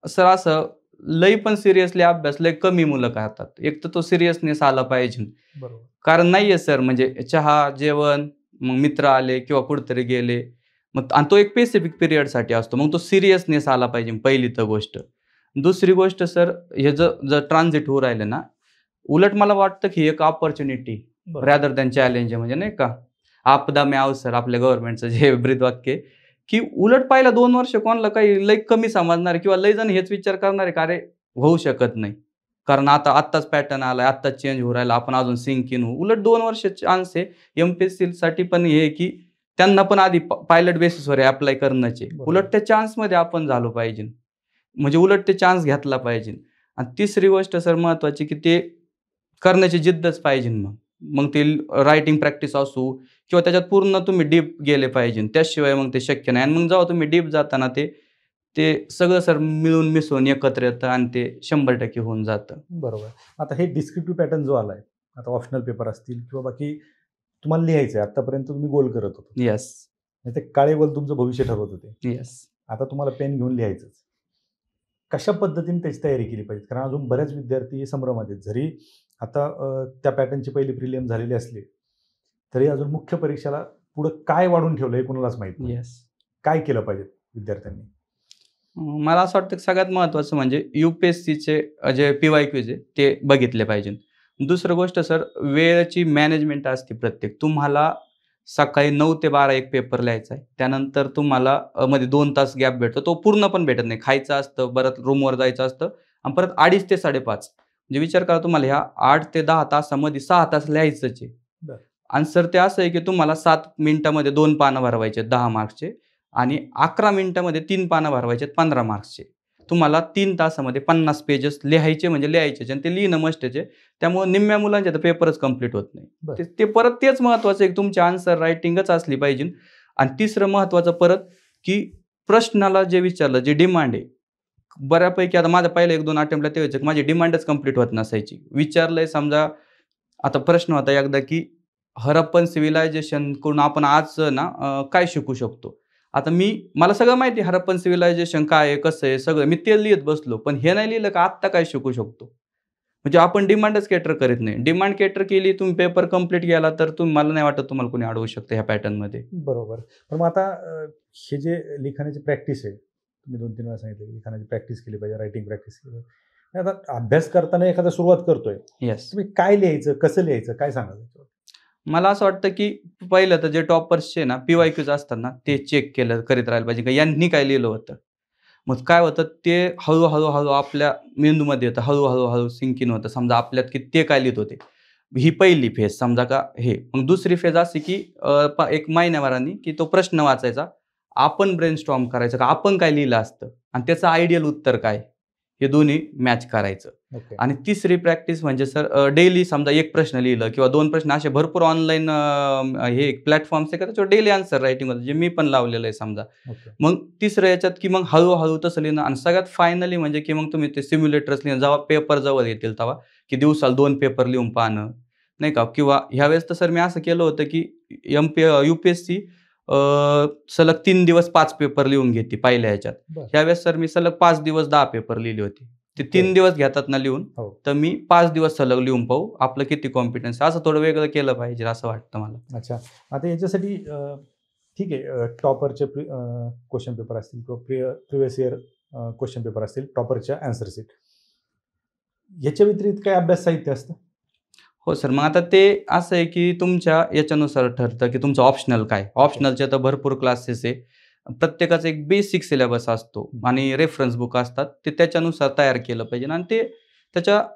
सर असं लय पण सिरियसली अभ्यास लय कमी मुलं करतात. एक तर तो सिरियसनेस आला पाहिजे. बरोबर. कारण नाहीये सर म्हणजे चहा, जेवण, मग मित्र आले किंवा कुठेतरी गेले. मग आणि तो एक स्पेसिफिक पिरियडसाठी असतो. मग तो सिरियसनेस आला पाहिजे पहिली तर गोष्ट. दुसरी गोष्ट सर हे जर ट्रान्झिट होऊ राहिलं ना, उलट मला वाटतं की एक अपॉर्च्युनिटी बरोबर. रॅदर दॅन चॅलेंज आहे म्हणजे नाही का? आपदा में अवसर आपल्या गव्हर्नमेंटचं जे ब्रीदवाक्य आहे, की उलट पहिला 2 वर्ष कोणाला काही लई कमी समजणार आहे किंवा लई जण हेच विचार करणार आहे, की अरे होऊ शकत नाही. कारण आत्ताच पॅटर्न आलाय, आत्ताच चेंज होऊ राहिला, आपण अजून सिंक इन होऊ. उलट 2 वर्ष चान्स आहे. MPSCसाठी पण हे आहे, की त्यांना पण आधी पायलट बेसिसवर अप्लाय करण्याचे. बरोबर. उलट त्या चान्समध्ये आपण झालो पाहिजे. म्हणजे उलट ते चान्स घेतला पाहिजे. आणि तिसरी गोष्ट सर महत्त्वाची, की ते करण्याची जिद्दच पाहिजे मग. मग ते रायटिंग प्रॅक्टिस असू किंवा त्याच्यात पूर्ण तुम्ही डीप गेले पाहिजे. त्याशिवाय मग ते शक्य नाही. आणि मग जेव्हा तुम्ही डीप जाताना ते सगळं सर मिळून मिसळून एकत्र येतं आणि ते 100% होऊन जातं. बरोबर. आता हे डिस्क्रिप्टिव्ह पॅटर्न जो आलाय, आता ऑप्शनल पेपर असतील किंवा बाकी तुम्हाला लिहायचं आहे. आत्तापर्यंत तुम्ही गोल करत होते. येस. नाही ते काळे गोल तुमचं भविष्य ठरवत होते. येस. आता तुम्हाला पेन घेऊन लिहायचंच. कशा पद्धतीने त्याची तयारी केली पाहिजे? कारण अजून बऱ्याच विद्यार्थी संभ्रमात आहेत. जरी आता त्या पॅटर्नची पहिली प्रिलियम झालेली असली, तरी अजून मुख्य परीक्षेला पुढं काय वाढून ठेवलं हे कुणालाच माहीत नाही. येस. काय केलं पाहिजे विद्यार्थ्यांनी? मला असं वाटतं की सगळ्यात महत्त्वाचं म्हणजे UPSCचे जे PYQs आहे ते बघितले पाहिजे. दुसरं गोष्ट सर वेळेची मॅनेजमेंट असते प्रत्येक. तुम्हाला सकाळी 9 ते 12 एक पेपर लिहायचा आहे. त्यानंतर तुम्हाला मध्ये 2 तास गॅप भेटतो. तो पूर्ण पण भेटत नाही. खायचं असतं, परत रूमवर जायचं असतं आणि परत 2:30 ते 5:30 म्हणजे विचार करा तुम्हाला ह्या 8 ते 10 तासामध्ये 6 तास लिहायचंच आहे. बरं. आणि सर ते असं आहे की तुम्हाला 7 मिनिटामध्ये 2 पानं भरवायचे 10 मार्क्सचे आणि 11 मिनिटामध्ये 3 पानं भरवायचे 15 मार्क्सचे. तुम्हाला 3 तासामध्ये 50 पेजेस लिहायचे म्हणजे लिहायचेच आणि ते लिहिणं मस्टच आहे. त्यामुळे निम्म्या मुलांचे तर पेपरच कंप्लीट होत नाही. बरं. ते परत तेच महत्त्वाचं आहे की तुमची आन्सर रायटिंगच असली पाहिजे. आणि तिसरं महत्त्वाचं परत की प्रश्नाला जे विचारलं, जे डिमांड आहे, बऱ्यापैकी आता माझा पहिला 1-2 अटेम्प्टला ते व्हायचं की माझी डिमांडच कंप्लीट होत नसायची. विचारलंय समजा आता प्रश्न होता एकदा की हरप्पन सिव्हिलायझेशनकडून आपण आज ना काय शिकू शकतो? आता मला सगळं माहिती आहे हरप्पन सिव्हिलायझेशन काय आहे, कसं आहे, सगळं मी ते लिहित बसलो. पण हे नाही लिहिलं का आत्ता काय शिकू शकतो? म्हणजे आपण डिमांडच केटर करीत नाही. डिमांड केटर केली, तुम्ही पेपर कंप्लीट केला, तर मला नाही वाटत तुम्हाला कोणी अडवू शकतं ह्या पॅटर्नमध्ये. बरोबर. पण मग आता हे जे लिखाणाची प्रॅक्टिस आहे, तुम्ही 2-3 वेळा सांगितलं की लिखाणाची प्रॅक्टिस केली पाहिजे, रायटिंग प्रॅक्टिस केली पाहिजे. आता अभ्यास करताना एखादा सुरुवात करतोय, येस. तुम्ही काय लिहायचं, कसं लिहायचं, काय सांगाल त्याच्यावर? मला असं वाटतं, की पहिलं तर जे टॉपर्सचे ना PYQs असतात ना, ते चेक करीत राहायला पाहिजे, की यांनी काय लिहिलं होतं. मग काय होतं, ते हळू आपल्या मेंदूमध्ये येतं, हळू सिंक इन होतं. समजा आपल्यात की ते काय लिहित होते. ही पहिली फेज समजा का हे. मग दुसरी फेज अशी, की एक महिन्याभराने की तो प्रश्न वाचायचा. आपण ब्रेनस्टॉर्म करायचं, का आपण काय लिहिलं असतं आणि त्याचं आयडियल उत्तर काय? हे दोन्ही मॅच करायचं. ओके. आणि तिसरी प्रॅक्टिस म्हणजे सर डेली समजा एक प्रश्न लिहिलं किंवा 2 प्रश्न असे भरपूर ऑनलाईन हे प्लॅटफॉर्म्स आहे का त्याच्यावर डेली आन्सर रायटिंग होतं, जे मी पण लावलेलं आहे समजा. ओके. मग तिसरं याच्यात की मग हळू तसं लिहिणं आणि सगळ्यात फायनली म्हणजे की मग तुम्ही ते सिम्युलेटर्स लिहिणं, जेव्हा पेपर जवळ येतील तेव्हा, की दिवसाला 2 पेपर लिहून पाहणं, नाही का? किंवा ह्यावेळेस तर सर मी असं केलं होतं, की UPSC सलग 3 दिवस 5 पेपर लिहून घेते पहिल्या ह्याच्यात. बरं. ह्यावेळेस सर मी सलग 5 दिवस 10 पेपर लिहिले होते. ते 3 दिवस घेतात ना लिहून, हो. तर मी 5 दिवस सलग लिहून पाहू आपलं किती कॉन्फिडन्स. असं थोडं वेगळं केलं पाहिजे असं वाटतं मला. अच्छा. आता याच्यासाठी ठीक आहे, टॉपरचे क्वेश्चन पेपर असतील किंवा प्रिव्हियस इयर क्वेश्चन पेपर असतील, टॉपरच्या आन्सर शीट. याच्या व्यतिरिक्त काय अभ्यास साहित्य असतं? हो सर. मग आता ते असं आहे, की तुमच्या याच्यानुसार ठरतं, की तुमचं ऑप्शनल काय? ऑप्शनलचे तर भरपूर क्लासेस आहे. प्रत्येकाचा एक बेसिक सिलेबस असतो आणि रेफरन्स बुक असतात. ते त्याच्यानुसार तयार केलं पाहिजे आणि ते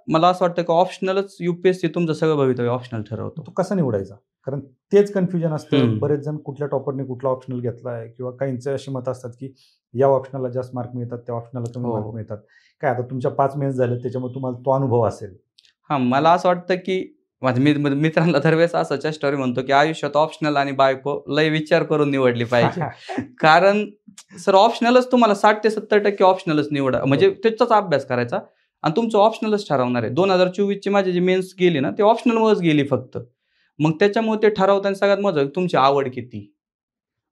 मला असं वाटतं, की ऑप्शनलच UPSC तुमचं सगळं भवितव्य ऑप्शनल ठरवतो. तो कसा निवडायचा? कारण तेच कन्फ्युजन असतं. हं. बरेच जण कुठल्या टॉपरने कुठला ऑप्शनल घेतलाय किंवा काहींचे अशी मतं असतात, की या ऑप्शनलला जास्त मार्क मिळतात, त्या ऑप्शनलला कमी हो. मार्क मिळतात. काय आता तुमच्या 5 मेन्स झाले त्याच्यामुळे तुम्हाला तो अनुभव असेल. हां, मला असं वाटतं, की माझ्या मित्रांना दरवेळेस असं चेष्टोरी म्हणतो, की आयुष्यात ऑप्शनल आणि बायको लय विचार करून निवडली पाहिजे. कारण सर ऑप्शनलच तुम्हाला 60% ते 70% ऑप्शनलच निवडा. म्हणजे त्याचाच अभ्यास करायचा आणि तुमचं ऑप्शनलच ठरवणार आहे. 2024ची माझी जी मेन्स गेली ना, ती ऑप्शनलमुळेच गेली फक्त. मग त्याच्यामुळे ते ठरवताना सगळ्यात महत्त्वाचं तुमची आवड किती?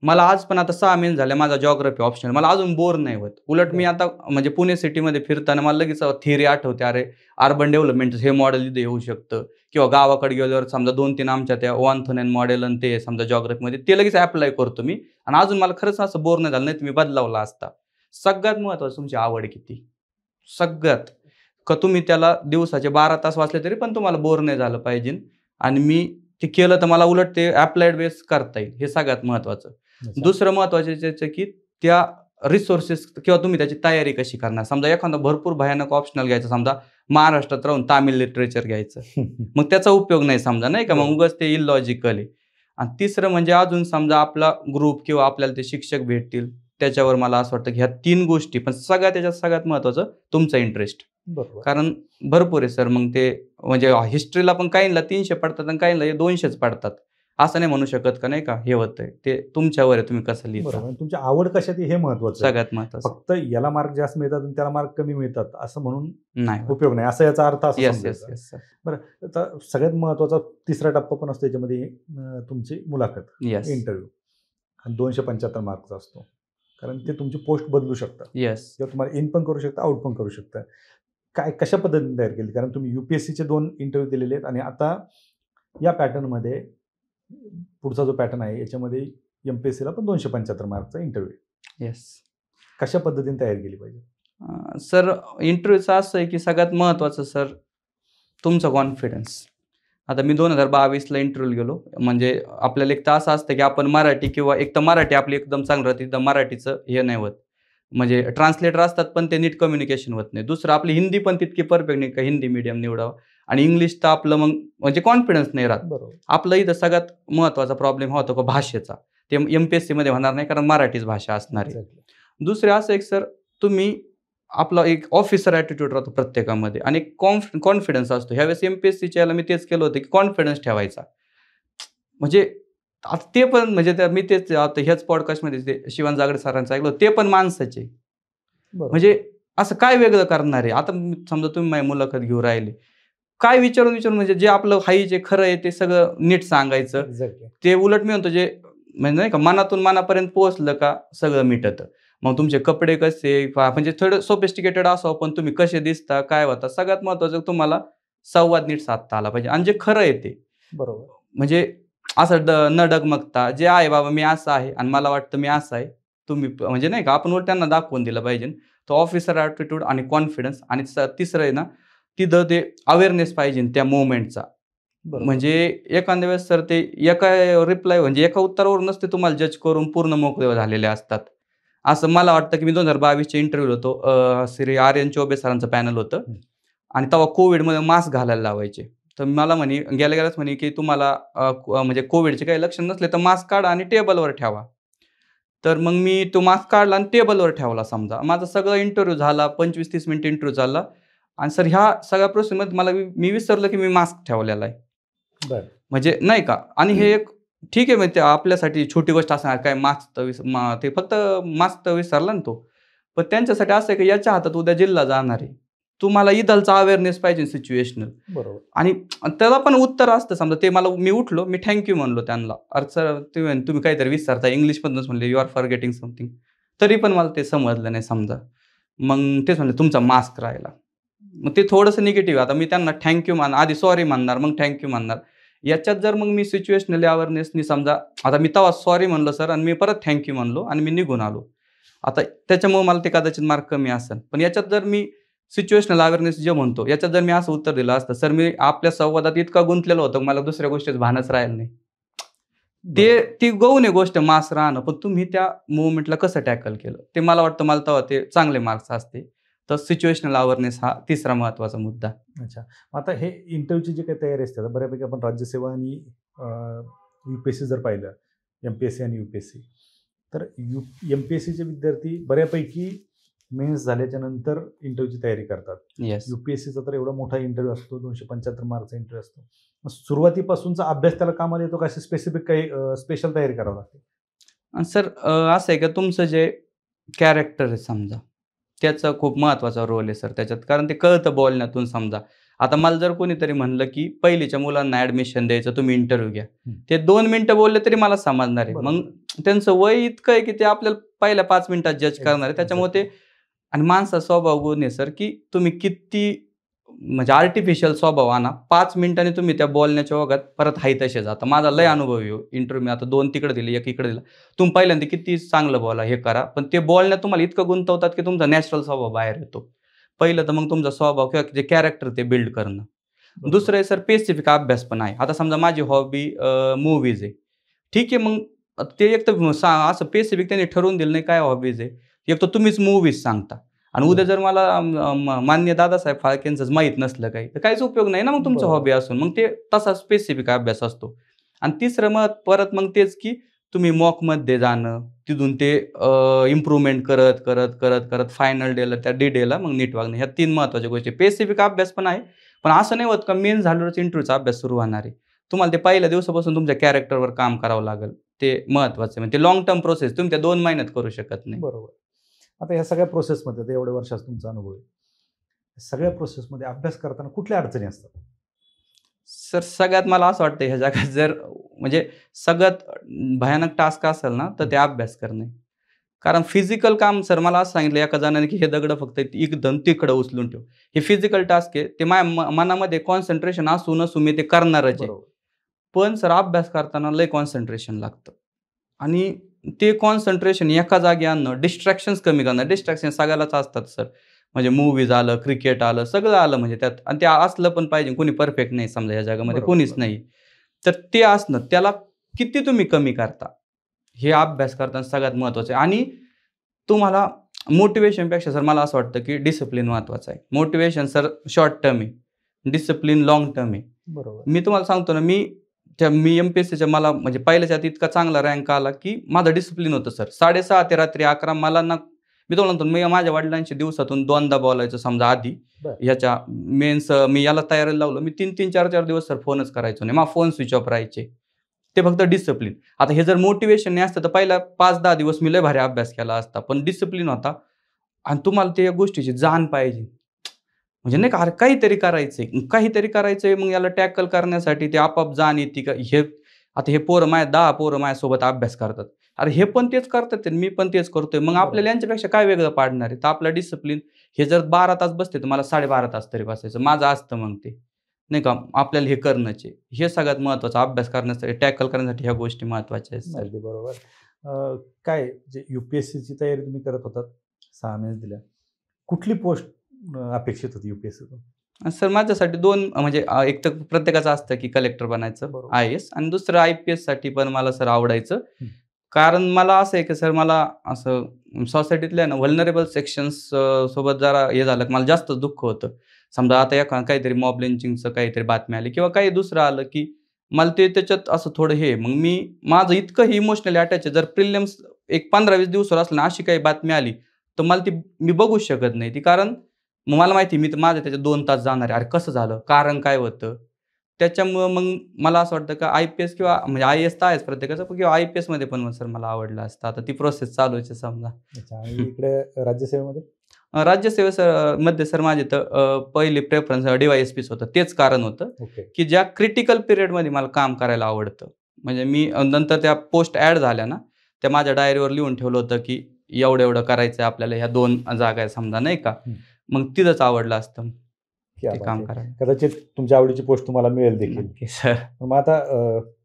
मला आज पण आता 6 मेन्स झाल्या माझा जिओग्राफी ऑप्शनल. मला अजून बोर नाही होत. उलट मी आता म्हणजे पुणे सिटीमध्ये फिरताना मला लगेच थिअरी आठवते. अरे, अर्बन डेव्हलपमेंट हे मॉडेल इथे येऊ शकतं किंवा गावाकडे गेल्यावर समजा 2-3 आमच्या त्या वानथोनेन मॉडेल आणि ते समजा जिओग्राफीमध्ये ते लगेच ॲप्लाय करतो मी आणि अजून मला खरंच असं बोर नाही झालं, नाहीतर मी बदलावला असता. सगळ्यात महत्त्वाचं तुमची आवड किती? सगळ्यात. का तुम्ही त्याला दिवसाचे 12 तास वाचले तरी पण तुम्हाला बोर नाही झालं पाहिजे आणि मी ते केलं तर मला उलट ते ॲप्लाइड बेस करता येईल. हे सगळ्यात महत्त्वाचं. दुसरं महत्त्वाचं त्याचं की त्या रिसोर्सेस किंवा तुम्ही त्याची तयारी कशी करणार. समजा एखादा भरपूर भयानक ऑप्शनल घ्यायचा, समजा महाराष्ट्रात राहून तामिळ लिटरेचर घ्यायचं. मग त्याचा उपयोग नाही समजा, नाही का? मग उगाच ते इलॉजिकल आहे. आणि तिसरं म्हणजे अजून समजा आपला ग्रुप किंवा आपल्याला ते शिक्षक भेटतील, त्याच्यावर मला असं वाटतं की ह्या 3 गोष्टी, पण त्याच्यात सगळ्यात महत्त्वाचं तुमचा इंटरेस्ट. बरोबर. कारण भरपूर आहे सर. मग ते म्हणजे हिस्ट्रीला पण काहींना 300 पडतात आणि काहींना 200च पडतात. असं नाही म्हणू शकत का, नाही का? हे होतंय. ते तुमच्यावर आहे, तुम्ही कसं लिहिता. बरोबर. तुमची आवड कशात आहे हे महत्त्वाचं आहे. सगळ्यात महत्त्वाचं. फक्त याला मार्क जास्त मिळतात आणि त्याला मार्क कमी मिळतात असं म्हणून नाही होत. उपयोग नाही, असा याचा अर्थ असा येस, समजायचा. Yes, sir. बरं, आता सगळ्यात महत्त्वाचा तिसरा टप्पा पण असतो याच्यामध्ये, तुमची मुलाखत, येस. इंटरव्ह्यू. आणि 275 मार्कचा असतो. कारण ते तुमची पोस्ट बदलू शकतात. येस. किंवा तुम्हाला इन पण करू शकता, आउट पण करू शकता. कशा पद्धतीने तयार केली? कारण तुम्ही UPSCचे 2 इंटरव्ह्यू दिलेले आहेत आणि आता या पॅटर्नमध्ये पुढचा जो पॅटर्न आहे याच्यामध्ये MPSCला पण 275 मार्कचा इंटरव्ह्यू आहे. येस. कशा पद्धतीने तयारी केली पाहिजे? सर इंटरव्ह्यूचं असं आहे की सगळ्यात महत्त्वाचं सर तुमचा कॉन्फिडन्स. आता मी 2022ला इंटरव्ह्यूला गेलो. म्हणजे आपल्याला एक तर असं असतं की आपण मराठी किंवा एक तर मराठी आपली एकदम चांगली राहते, तर मराठीचं हे नाही होत. म्हणजे ट्रान्सलेटर असतात पण ते नीट कम्युनिकेशन होत नाही. दुसरं आपली हिंदी पण तितकी परफेक्ट नाही का हिंदी मीडियम निवडावं आणि इंग्लिश तर आपलं मग म्हणजे कॉन्फिडन्स नाही राहत. बरोबर. आपलं इथं सगळ्यात महत्त्वाचा प्रॉब्लेम हा होतो का भाषेचा. ते MPSCमध्ये होणार नाही कारण मराठीच भाषा असणार आहे. दुसरे असं एक सर तुम्ही आपला एक ऑफिसर ॲटिट्यूड राहतो प्रत्येकामध्ये आणि एक कॉन्फिडन्स असतो. ह्यावेळेस MPSCच्या याला मी तेच केलं होतं की कॉन्फिडन्स ठेवायचा. म्हणजे आता ते पण म्हणजे मी तेच आता ह्याच पॉडकास्टमध्ये ते शिवान जागडे सरांचं ऐकलं, ते पण माणसाचे. म्हणजे असं काय वेगळं करणार आहे? आता समजा तुम्ही माझी मुलाखत घेऊ राहिले. काय विचारून म्हणजे जे आपलं जे खरं आहे ते सगळं नीट सांगायचं. ते उलट मी म्हणतो जे म्हणजे नाही का मनातून मनापर्यंत पोहोचलं का सगळं मिटतं. मग तुमचे कपडे कसे म्हणजे थोडं सोफिस्टिकेटेड असावं पण तुम्ही कसे दिसता, काय होता, सगळ्यात महत्त्वाचं तुम्हाला संवाद नीट साधता आला पाहिजे आणि जे खरं आहे ते, बरोबर. म्हणजे असं न डगमगता जे आहे बाबा मी असं आहे आणि मला वाटतं मी असं आहे, तुम्ही म्हणजे नाही का आपण वर त्यांना दाखवून दिलं पाहिजे. तो ऑफिसर ॲटिट्यूड आणि कॉन्फिडन्स आणि तिसरं आहे ना, तिथं ते अवेअरनेस पाहिजे त्या मोमेंटचा. बरोबर. म्हणजे एखाद्या वेळेस सर ते एका रिप्लाय म्हणजे एका उत्तरावर नसते तुम्हाला जज करून पूर्ण मोकळे झालेले असतात. असं मला वाटतं, की मी 2022च्या इंटरव्ह्यूला होतो. श्री आर्यन चौबे सरांचं पॅनल होतं आणि तेव्हा कोविडमध्ये मास्क घालायला लावायचे. तर मला म्हणे गेल्या-गेल्याच म्हणे, की तुम्हाला म्हणजे कोविडचे काही लक्षण नसले तर मास्क काढा आणि टेबलवर ठेवा. तर मग मी तो मास्क काढला आणि टेबलवर ठेवला समजा. माझा सगळा इंटरव्ह्यू झाला. 25-30 मिनिट इंटरव्ह्यू झाला आणि सर ह्या सगळ्या प्रोसेसमध्ये मी विसरलो, की मी मास्क ठेवलेला आहे. बरं. म्हणजे नाही का आणि हे एक ठीक आहे म्हणजे आपल्यासाठी छोटी गोष्ट असणार काय मास्क ते फक्त मास्क तर विसरला ना तो. पण त्यांच्यासाठी असं आहे की याच्या हातात उद्या जिल्हा जाणार आहे. तुम्हाला इथलचा अवेअरनेस पाहिजे सिच्युएशनल बरोबर. आणि त्याला पण उत्तर असतं समजा ते मी उठलो, मी थँक यू म्हणलो त्यांना. अरे सर तुम्ही काहीतरी विसरता इंग्लिशमधूनच म्हणले यू आर फॉरगेटिंग समथिंग. तरी पण मला ते समजलं नाही समजा. मग तेच म्हणले तुमचा मास्क राहिला. मग ते थोडंसं निगेटिव्ह आता मी त्यांना थँक यू आधी सॉरी म्हणणार, मग थँक यू म्हणणार. याच्यात जर मग मी सिच्युएशनली अवेअरनेसनी समजा आता मी तेव्हा सॉरी म्हणलो सर आणि मी परत थँक यू म्हणलो आणि मी निघून आलो. आता त्याच्यामुळे मला ते कदाचित मार्क कमी असेल. पण याच्यात जर मी सिच्युएशनल अवेअरनेस जे म्हणतो, याच्यात जर मी असं उत्तर दिलं असतं, "सर मी आपल्या संवादात इतका गुंतलेलो होतो, मला दुसऱ्या गोष्टीचं भानच राहिलं नाही." ती गौण आहे गोष्ट मास्क राहणं, पण तुम्ही त्या मूव्हमेंटला कसं टॅकल केलं? ते मला वाटतं मला तेव्हा ते चांगले मार्क्स असते. तर सिच्युएशनल अवेअरनेस हा तिसरा महत्त्वाचा मुद्दा. अच्छा. आता हे इंटरव्ह्यूची जी काही तयारी असते, आता बऱ्यापैकी आपण राज्यसेवा आणि यू-पी-एस-सी जर पाहिलं, एम-पी-एस-सी आणि यू-पी-एस-सी. तर एम-पी-एस-सीचे विद्यार्थी बऱ्यापैकी मेन्स झाल्याच्या नंतर इंटरव्ह्यूची तयारी करतात. येस. यू-पी-एस-सीचा तर एवढा मोठा इंटरव्ह्यू असतो, 275 मार्कचा इंटरव्ह्यू असतो. मग सुरुवातीपासूनचा अभ्यास त्याला कामाला येतो का अशी स्पेसिफिक काही स्पेशल तयारी करावी लागते? सर असं आहे का तुमचं जे कॅरेक्टर आहे समजा, त्याचा खूप महत्त्वाचा रोल आहे सर त्याच्यात. कारण ते कळतं बोलण्यातून समजा. आता मला जर कोणीतरी म्हणलं, की पहिलीच्या मुलांना ॲडमिशन द्यायचं तुम्ही इंटरव्ह्यू घ्या. ते 2 मिनिटं बोलले तरी मला समजणार आहे. मग त्यांचं वय इतकं आहे, की ते आपल्याला पहिल्या 5 मिनिटात जज करणार आहे. त्याच्यामुळे ते आणि माणसाचा स्वभाव गुण आहे सर, की तुम्ही किती म्हणजे आर्टिफिशियल स्वभाव आणा. 5 मिनिटांनी तुम्ही त्या बोलण्याच्या ओघात परत आहे तसेच. आता माझा लय अनुभव आहे इंटरव्ह्यू मी आता 2 तिकडे दिले, 1 इकडे दिला. तुम्ही पहिल्यांदा किती चांगलं बोला, हे करा. पण ते बोलण्यात तुम्हाला इतकं गुंतवतात, की तुमचा नॅचरल स्वभाव बाहेर येतो. पहिलं तर मग तुमचा स्वभाव किंवा जे कॅरेक्टर ते बिल्ड करणं. दुसरं आहे सर स्पेसिफिक अभ्यास पण आहे. आता समजा माझी हॉबी मूव्हीज आहे. ठीक आहे मग ते एक तर असं स्पेसिफिक त्यांनी ठरवून दिलं नाही काय हॉबीज आहे. एक तर तुम्हीच मूव्हीज सांगता. आणि उद्या जर मला माननीय दादासाहेब फाळकेंचंच माहीत नसलं काही, तर काहीच उपयोग नाही ना मग तुमचं हॉबी असून. मग ते तसा स्पेसिफिक अभ्यास असतो. आणि तिसरं मग परत मग तेच की तुम्ही मॉकमध्ये जाणं, तिथून ते इम्प्रूव्हमेंट करत फायनल डेला त्या डेला मग नीट वागणं. ह्या 3 महत्त्वाच्या गोष्टी. स्पेसिफिक अभ्यास पण आहे. पण असं नाही होत का मेन झाल्यावरच इंटरव्ह्यूचा अभ्यास सुरू होणार आहे. तुम्हाला ते पहिल्या दिवसापासून तुमच्या कॅरेक्टरवर काम करावं लागेल. ते महत्त्वाचं आहे. म्हणजे ते लाँग टर्म प्रोसेस तुम्ही त्या 2 महिन्यात करू शकत नाही. बरोबर. आता ह्या सगळ्या प्रोसेसमध्ये आता एवढ्या वर्षाचा तुमचा अनुभव आहे. सगळ्या प्रोसेसमध्ये अभ्यास करताना कुठल्या अडचणी असतात? सर सगळ्यात मला असं वाटतं ह्या जगात जर म्हणजे सगळ्यात भयानक टास्क असेल ना, तर ते अभ्यास करणे. कारण फिजिकल काम सर मला असं सांगितलं एका जणाने, की हे दगडं फक्त एकदम तिकडं उचलून ठेव. हे फिजिकल टास्क आहे. ते माझ्या मनामध्ये कॉन्सन्ट्रेशन असू नसू मी ते करणारच आहे. बरोबर. पण सर अभ्यास करताना लय कॉन्सन्ट्रेशन लागतं. आणि ते कॉन्सन्ट्रेशन एका जागी आणणं, डिस्ट्रॅक्शन्स कमी करणं. डिस्ट्रॅक्शन सगळ्यालाच असतात सर. म्हणजे मूव्हीज आलं, क्रिकेट आलं, सगळं आलं म्हणजे त्यात आणि ते असलं पण पाहिजे. कोणी परफेक्ट नाही समजा या जगामध्ये बरोबर, कोणीच बरोबर. नाही. तर ते असणं त्याला किती तुम्ही कमी करता, हे अभ्यास करताना सगळ्यात महत्त्वाचं आहे. आणि तुम्हाला मोटिव्हेशनपेक्षा सर मला असं वाटतं, की डिसिप्लिन महत्त्वाचं आहे. मोटिव्हेशन सर शॉर्ट टर्म आहे. डिसिप्लिन लाँग टर्म आहे. बरोबर. मी तुम्हाला सांगतो ना, मी एम-पी-एस-सीच्या मला म्हणजे पहिल्याच्या आत इतका चांगला रँक आला, की माझं डिसिप्लिन होतं सर. 6:30 ते रात्री 11 मला ना मी तुम्हाला म्हणतो मी माझ्या वडिलांशी दिवसातून 2दा बोलायचो समजा आधी. बरं. ह्याच्या मेन्स मी याला तयारीला लावलं. मी 3-3, 4-4 दिवस सर फोनच करायचो नाही. माझा फोन स्विच ऑफ राहायचे. ते फक्त डिसिप्लिन. आता हे जर मोटिव्हेशन नाही असतं, तर पहिला 5-10 दिवस मी लय भारी अभ्यास केला असता. पण डिसिप्लिन होता आणि तुम्हाला त्या गोष्टीची जाण पाहिजे. म्हणजे नाही का अरे काहीतरी करायचंय मग याला टॅकल करण्यासाठी ते आपोआप जाण येते का आता हे पोरं 10 पोरं माझ्यासोबत अभ्यास करतात. अरे हे पण तेच करतात मी पण तेच करतोय. मग आपल्याला यांच्यापेक्षा काय वेगळं पाडणार आहे? तर आपला डिसिप्लिन हे जर 12 तास बसते तर मला 12.5 तास तरी बसायचं. माझं असतं मग ते. नाही का आपल्याला हे करणंच आहे. हे सगळ्यात महत्त्वाचं अभ्यास करण्यासाठी, टॅकल करण्यासाठी ह्या गोष्टी महत्त्वाच्या आहेत सर. अगदी बरोबर. काय जे UPSCची तयारी तुम्ही करत होतात, 6 महिने दिल्या. कुठली पोस्ट अपेक्षित होती UPSCतून? सर माझ्यासाठी 2 म्हणजे एक तर प्रत्येकाचं असतं की कलेक्टर बनायचं, बरोबर. IAS, आणि दुसरं IPSसाठी पण मला सर आवडायचं. हं. कारण मला असं आहे की सर मला असं सोसायटीतल्या ना व्हल्नरेबल सेक्शन्स सोबत जरा हे झालं की मला जास्तच दुःख होतं. समजा आता काहीतरी मॉब लिंचिंगचं काहीतरी बातमी आली किंवा काही दुसरं आलं की मला ते त्याच्यात असं थोडं हे मग माझं इतकं इमोशनली अटॅच आहे. जर प्रिलिम्स एक 15-20 दिवसावर असलं ना अशी काही बातमी आली, तर मला ती मी बघूच शकत नाही ती. कारण मग मला माहिती मी तर माझं त्याच्यात 2 तास जाणार आहे. अरे कसं झालं? कारण काय होतं? त्याच्यामुळं मग मला असं वाटतं का IPS किंवा म्हणजे IAS तर आहेच प्रत्येकाचं, पण किंवा IPSमध्ये पण मग सर मला आवडलं असतं. आता ती प्रोसेस चालू आहे समजा. अच्छा. आणि इकडे राज्यसेवेमध्ये? मध्ये सर माझी तर पहिली प्रेफरन्स DYSPच होतं. तेच कारण होतं, ओके. की ज्या क्रिटिकल पिरियडमध्ये मला काम करायला आवडतं. म्हणजे मी नंतर त्या पोस्ट ॲड झाल्या ना, त्या माझ्या डायरीवर लिहून ठेवलं होतं, की एवढं-एवढं करायचं आहे आपल्याला, ह्या 2 जागा आहे समजा नाही का. हं. मग तिथंच आवडलं असतं क्या ते बात काम आहे. करायला. कदाचित तुमच्या आवडीची पोस्ट तुम्हाला मिळेल देखील. नक्की सर. मग आता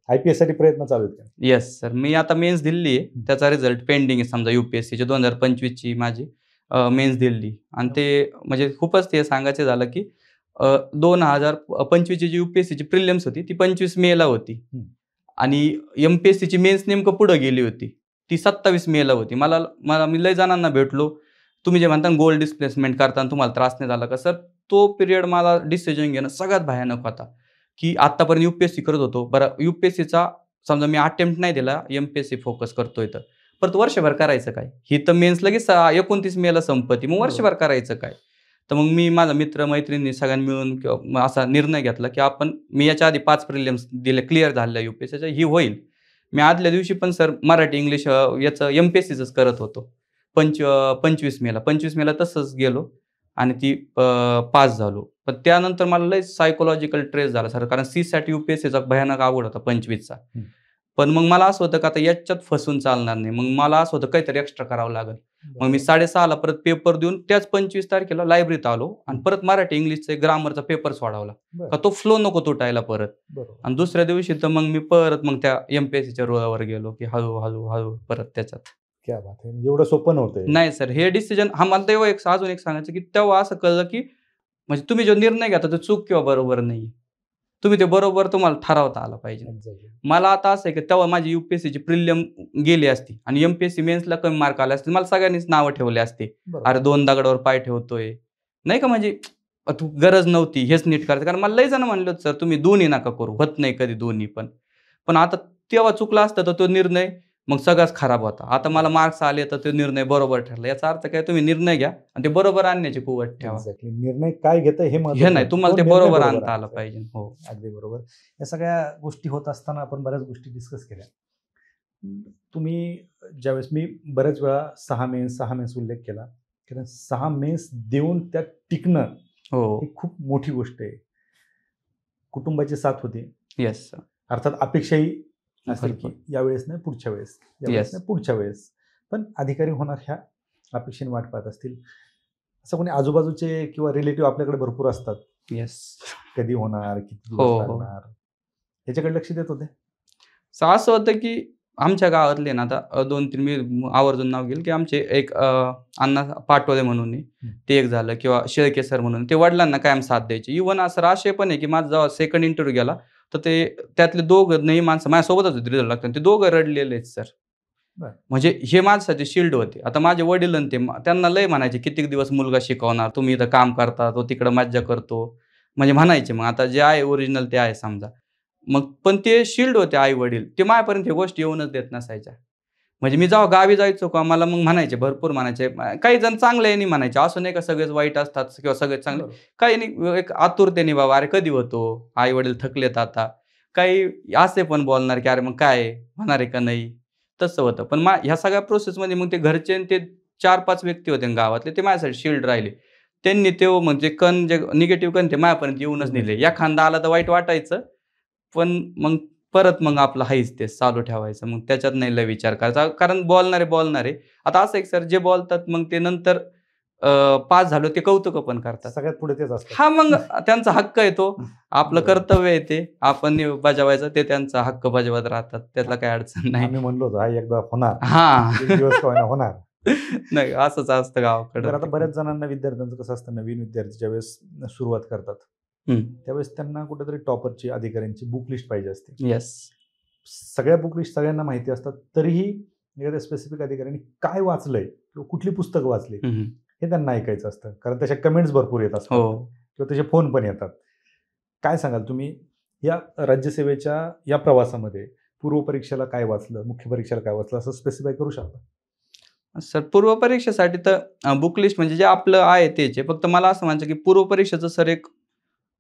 IPSसाठी प्रयत्न चालू आहेत का? Yes sir. मी आता मेन्स दिलेली आहे. त्याचा रिझल्ट पेंडिंग आहे समजा UPSCची 2025ची माझी मेन्स दिलेली आणि ते म्हणजे खूपच ते सांगायचं झालं, की 2025ची जी UPSCची प्रिलिम्स होती ती 25 मेला होती हं. आणि MPSCची मेन्स नेमकं पुढं गेली होती. ती 27 मेला होती. मी लय जणांना भेटलो. तुम्ही जे म्हणता गोल डिस्प्लेसमेंट करताना तुम्हाला त्रास नाही झाला का? सर तो पिरियड मला डिसिजन घेणं सगळ्यात भयानक होता, की आत्तापर्यंत UPSC करत होतो. बरं UPSCचा समजा मी अटेम्प्ट नाही दिला, MPSC फोकस करतोय तर. परत वर्षभर करायचं काय? ही तर मेन्स लगेच 29 मेला संपत्ती. मग वर्षभर करायचं काय? तर मग मी माझा मित्र-मैत्रिणी सगळ्यांनी मिळून किंवा मग असा निर्णय घेतला, की मी याच्या आधी 5 प्रिलिम्स दिले, क्लिअर झालेल्या UPSCच्या, ही होईल. मी आदल्या दिवशी पण सर मराठी, इंग्लिश याचं MPSCचंच करत होतो. 25 मेला. 25 मेला तसंच गेलो आणि ती पास झालो. पण त्यानंतर मला लय सायकॉलॉजिकल ट्रेस झाला सर. कारण CSAT UPSCचा भयानक अवघड होता 25चा. हं. पण मग मला असं होतं, की आता याच्यात फसून चालणार नाही. मग मला असं होतं काहीतरी एक्स्ट्रा करावं लागेल. मग मी 6:30ला परत पेपर देऊन त्याच 25 तारखेला लायब्ररीत आलो आणि परत मराठी, इंग्लिशचा ग्रामरचा पेपर सोडवला. बरं. का तो फ्लो नको तुटायला परत. बरोबर. आणि दुसऱ्या दिवशी तर मग मी परत त्या MPSCच्या रुळावर गेलो, की हळू परत त्याच्यात. क्या बात आहे. एवढं सोपं नव्हतं हे. नाही सर, हे डिसिजन मला तेव्हा अजून एक सांगायचं, की तेव्हा असं कळलं, की म्हणजे तुम्ही जो निर्णय घेता तो चूक किंवा बरोबर नाहीये. तुम्ही ते बरोबर तुम्हाला ठरवता आलं पाहिजे. एक्झॅक्टली. मला आता असं आहे, की तेव्हा माझी UPSCची प्रिलिम गेली असती आणि MPSC मेन्सला कमी मार्क आले असते. मला सगळ्यांनीच नावं ठेवले असते. बरोबर. अरे 2 दगडावर पाय ठेवतोय. नाही का म्हणजे तू गरज नव्हती हेच नीट करायचं. कारण मला लय जण म्हणले होते, "सर तुम्ही दोन्ही नका करू. होत नाही कधी दोन्ही पण." पण आता तेव्हा चुकला असता तर तो निर्णय मग सगळाच खराब होता. आता मला मार्क्स आले तर तो निर्णय बरोबर ठरला. याचा अर्थ काय तुम्ही निर्णय घ्या आणि ते बरोबर आणण्याची कुवत ठेवा. एक्झॅक्टली. निर्णय काय घेताय हे महत्त्वाचं हे नाही आहे. तुम्हाला तो ते निर्णय बरोबर आणता आलं आणायचा. पाहिजे. हो. अगदी बरोबर. या सगळ्या गोष्टी होत असताना आपण बऱ्याच गोष्टी डिस्कस केल्या. तुम्ही ज्यावेळेस मी बऱ्याच वेळा 6 मेन्स उल्लेख केला. कारण 6 मेन्स देऊन त्यात टिकणं हो. ही खूप मोठी गोष्ट आहे. कुटुंबाची साथ होती. Yes sir. अर्थात अपेक्षाही असतील, की भरपूर. यावेळेस नाही पुढच्या वेळेस, यावेळेस Yes. नाही पुढच्या वेळेस. पण अधिकारी होणार ह्या अपेक्षेने वाट पाहत असतील. असं कोणी आजूबाजूचे किंवा रिलेटिव्ह आपल्याकडे भरपूर असतात. येस. कधी होणार, किती दिवस हो. लागणार, याच्याकडे लक्ष देत होते. असं होतं की आमच्या गावातले ना आता 2-3 मी आवर्जून नाव घेईल, की आमचे एक अण्णा पाटोळे म्हणून आहे. ते एक झालं किंवा शेळके सर म्हणून. ते वडिलांना कायम साथ द्यायचे. इव्हन असं असे पण आहे, की माझा जेव्हा सेकंड इंटरव्ह्यू गेला, तर त्यातले दोघंही माणसं माझ्यासोबतच होते रिझल्ट लागताना. ते दोघं रडलेले आहेत सर. बरं. म्हणजे हे माझ्यासाठी शील्ड होते. आता माझे वडील आणि त्यांना लय म्हणायचे, "कित्येक दिवस मुलगा शिकवणार? तुम्ही इथं काम करता, तो तिकडं मज्जा करतो." म्हणजे म्हणायचे. मग आता जे आहे ओरिजिनल ते आहे समजा. मग पण ते शील्ड होते आई-वडील. ते माझ्यापर्यंत ह्या गोष्टी येऊनच देत नसायच्या. म्हणजे मी जेव्हा गावी जायचो का मला मग म्हणायचे, भरपूर म्हणायचे. काही जण चांगले नाही म्हणायचे. असं नाही का सगळेच वाईट असतात किंवा सगळेच चांगले. बरोबर. काही नाही एक आतुरतेने बाबा, "अरे कधी होतो? आई-वडील थकलेत आता." काही असे पण बोलणार, की "अरे मग काय होणार आहे का नाही?" तसं होतं. पण ह्या सगळ्या प्रोसेसमध्ये मग ते घरचे आणि ते 4-5 व्यक्ती होते गावातले, ते माझ्यासाठी शील्ड राहिले. त्यांनी म्हणजे जे निगेटिव्ह कण ते माझ्यापर्यंत येऊनच नेले. एखादा आला तर वाईट वाटायचं. पण मग आपलं आहेच ते चालू ठेवायचं. मग त्याच्यात नाही लय विचार करायचा. कारण बोलणारे. आता असं आहे सर जे बोलतात मग ते नंतर पास झालो ते कौतुक पण करतात. सगळ्यात पुढे तेच असतं. हा, मग त्यांचा हक्क आहे तो, आपलं कर्तव्य आहे ते आपण बजावायचं, ते त्यांचा हक्क बजावत राहतात, त्यातला काही अडचण नाही. आम्ही म्हणलो होतो हा एकदा होणार, हा एक दिवस का होईना होणार. नाही, असंच असतं तर गावाकडं. आता बऱ्याच जणांना, विद्यार्थ्यांचं कसं असतं, नवीन विद्यार्थी ज्यावेळेस सुरुवात करतात त्यावेळेस त्यांना कुठेतरी टॉपरची, अधिकाऱ्यांची बुक लिस्ट पाहिजे असते. येस. सगळ्या बुक लिस्ट सगळ्यांना माहिती असतात, तरीही एखाद्या स्पेसिफिक अधिकाऱ्यांनी काय वाचलंय किंवा कुठली पुस्तकं वाचली हे त्यांना ऐकायचं असतं, कारण त्याच्या कमेंट्स भरपूर येत असतात हो. किंवा त्याचे फोन पण येतात. काय सांगाल तुम्ही या राज्यसेवेच्या या प्रवासामध्ये पूर्वपरीक्षेला काय वाचलं, मुख्य परीक्षेला काय वाचलं, असं स्पेसिफाय करू शकता? सर, पूर्व परीक्षेसाठी तर बुक लिस्ट म्हणजे जे आपलं आहे तेच आहे. फक्त मला असं म्हणायचं की पूर्व परीक्षेचं सर एक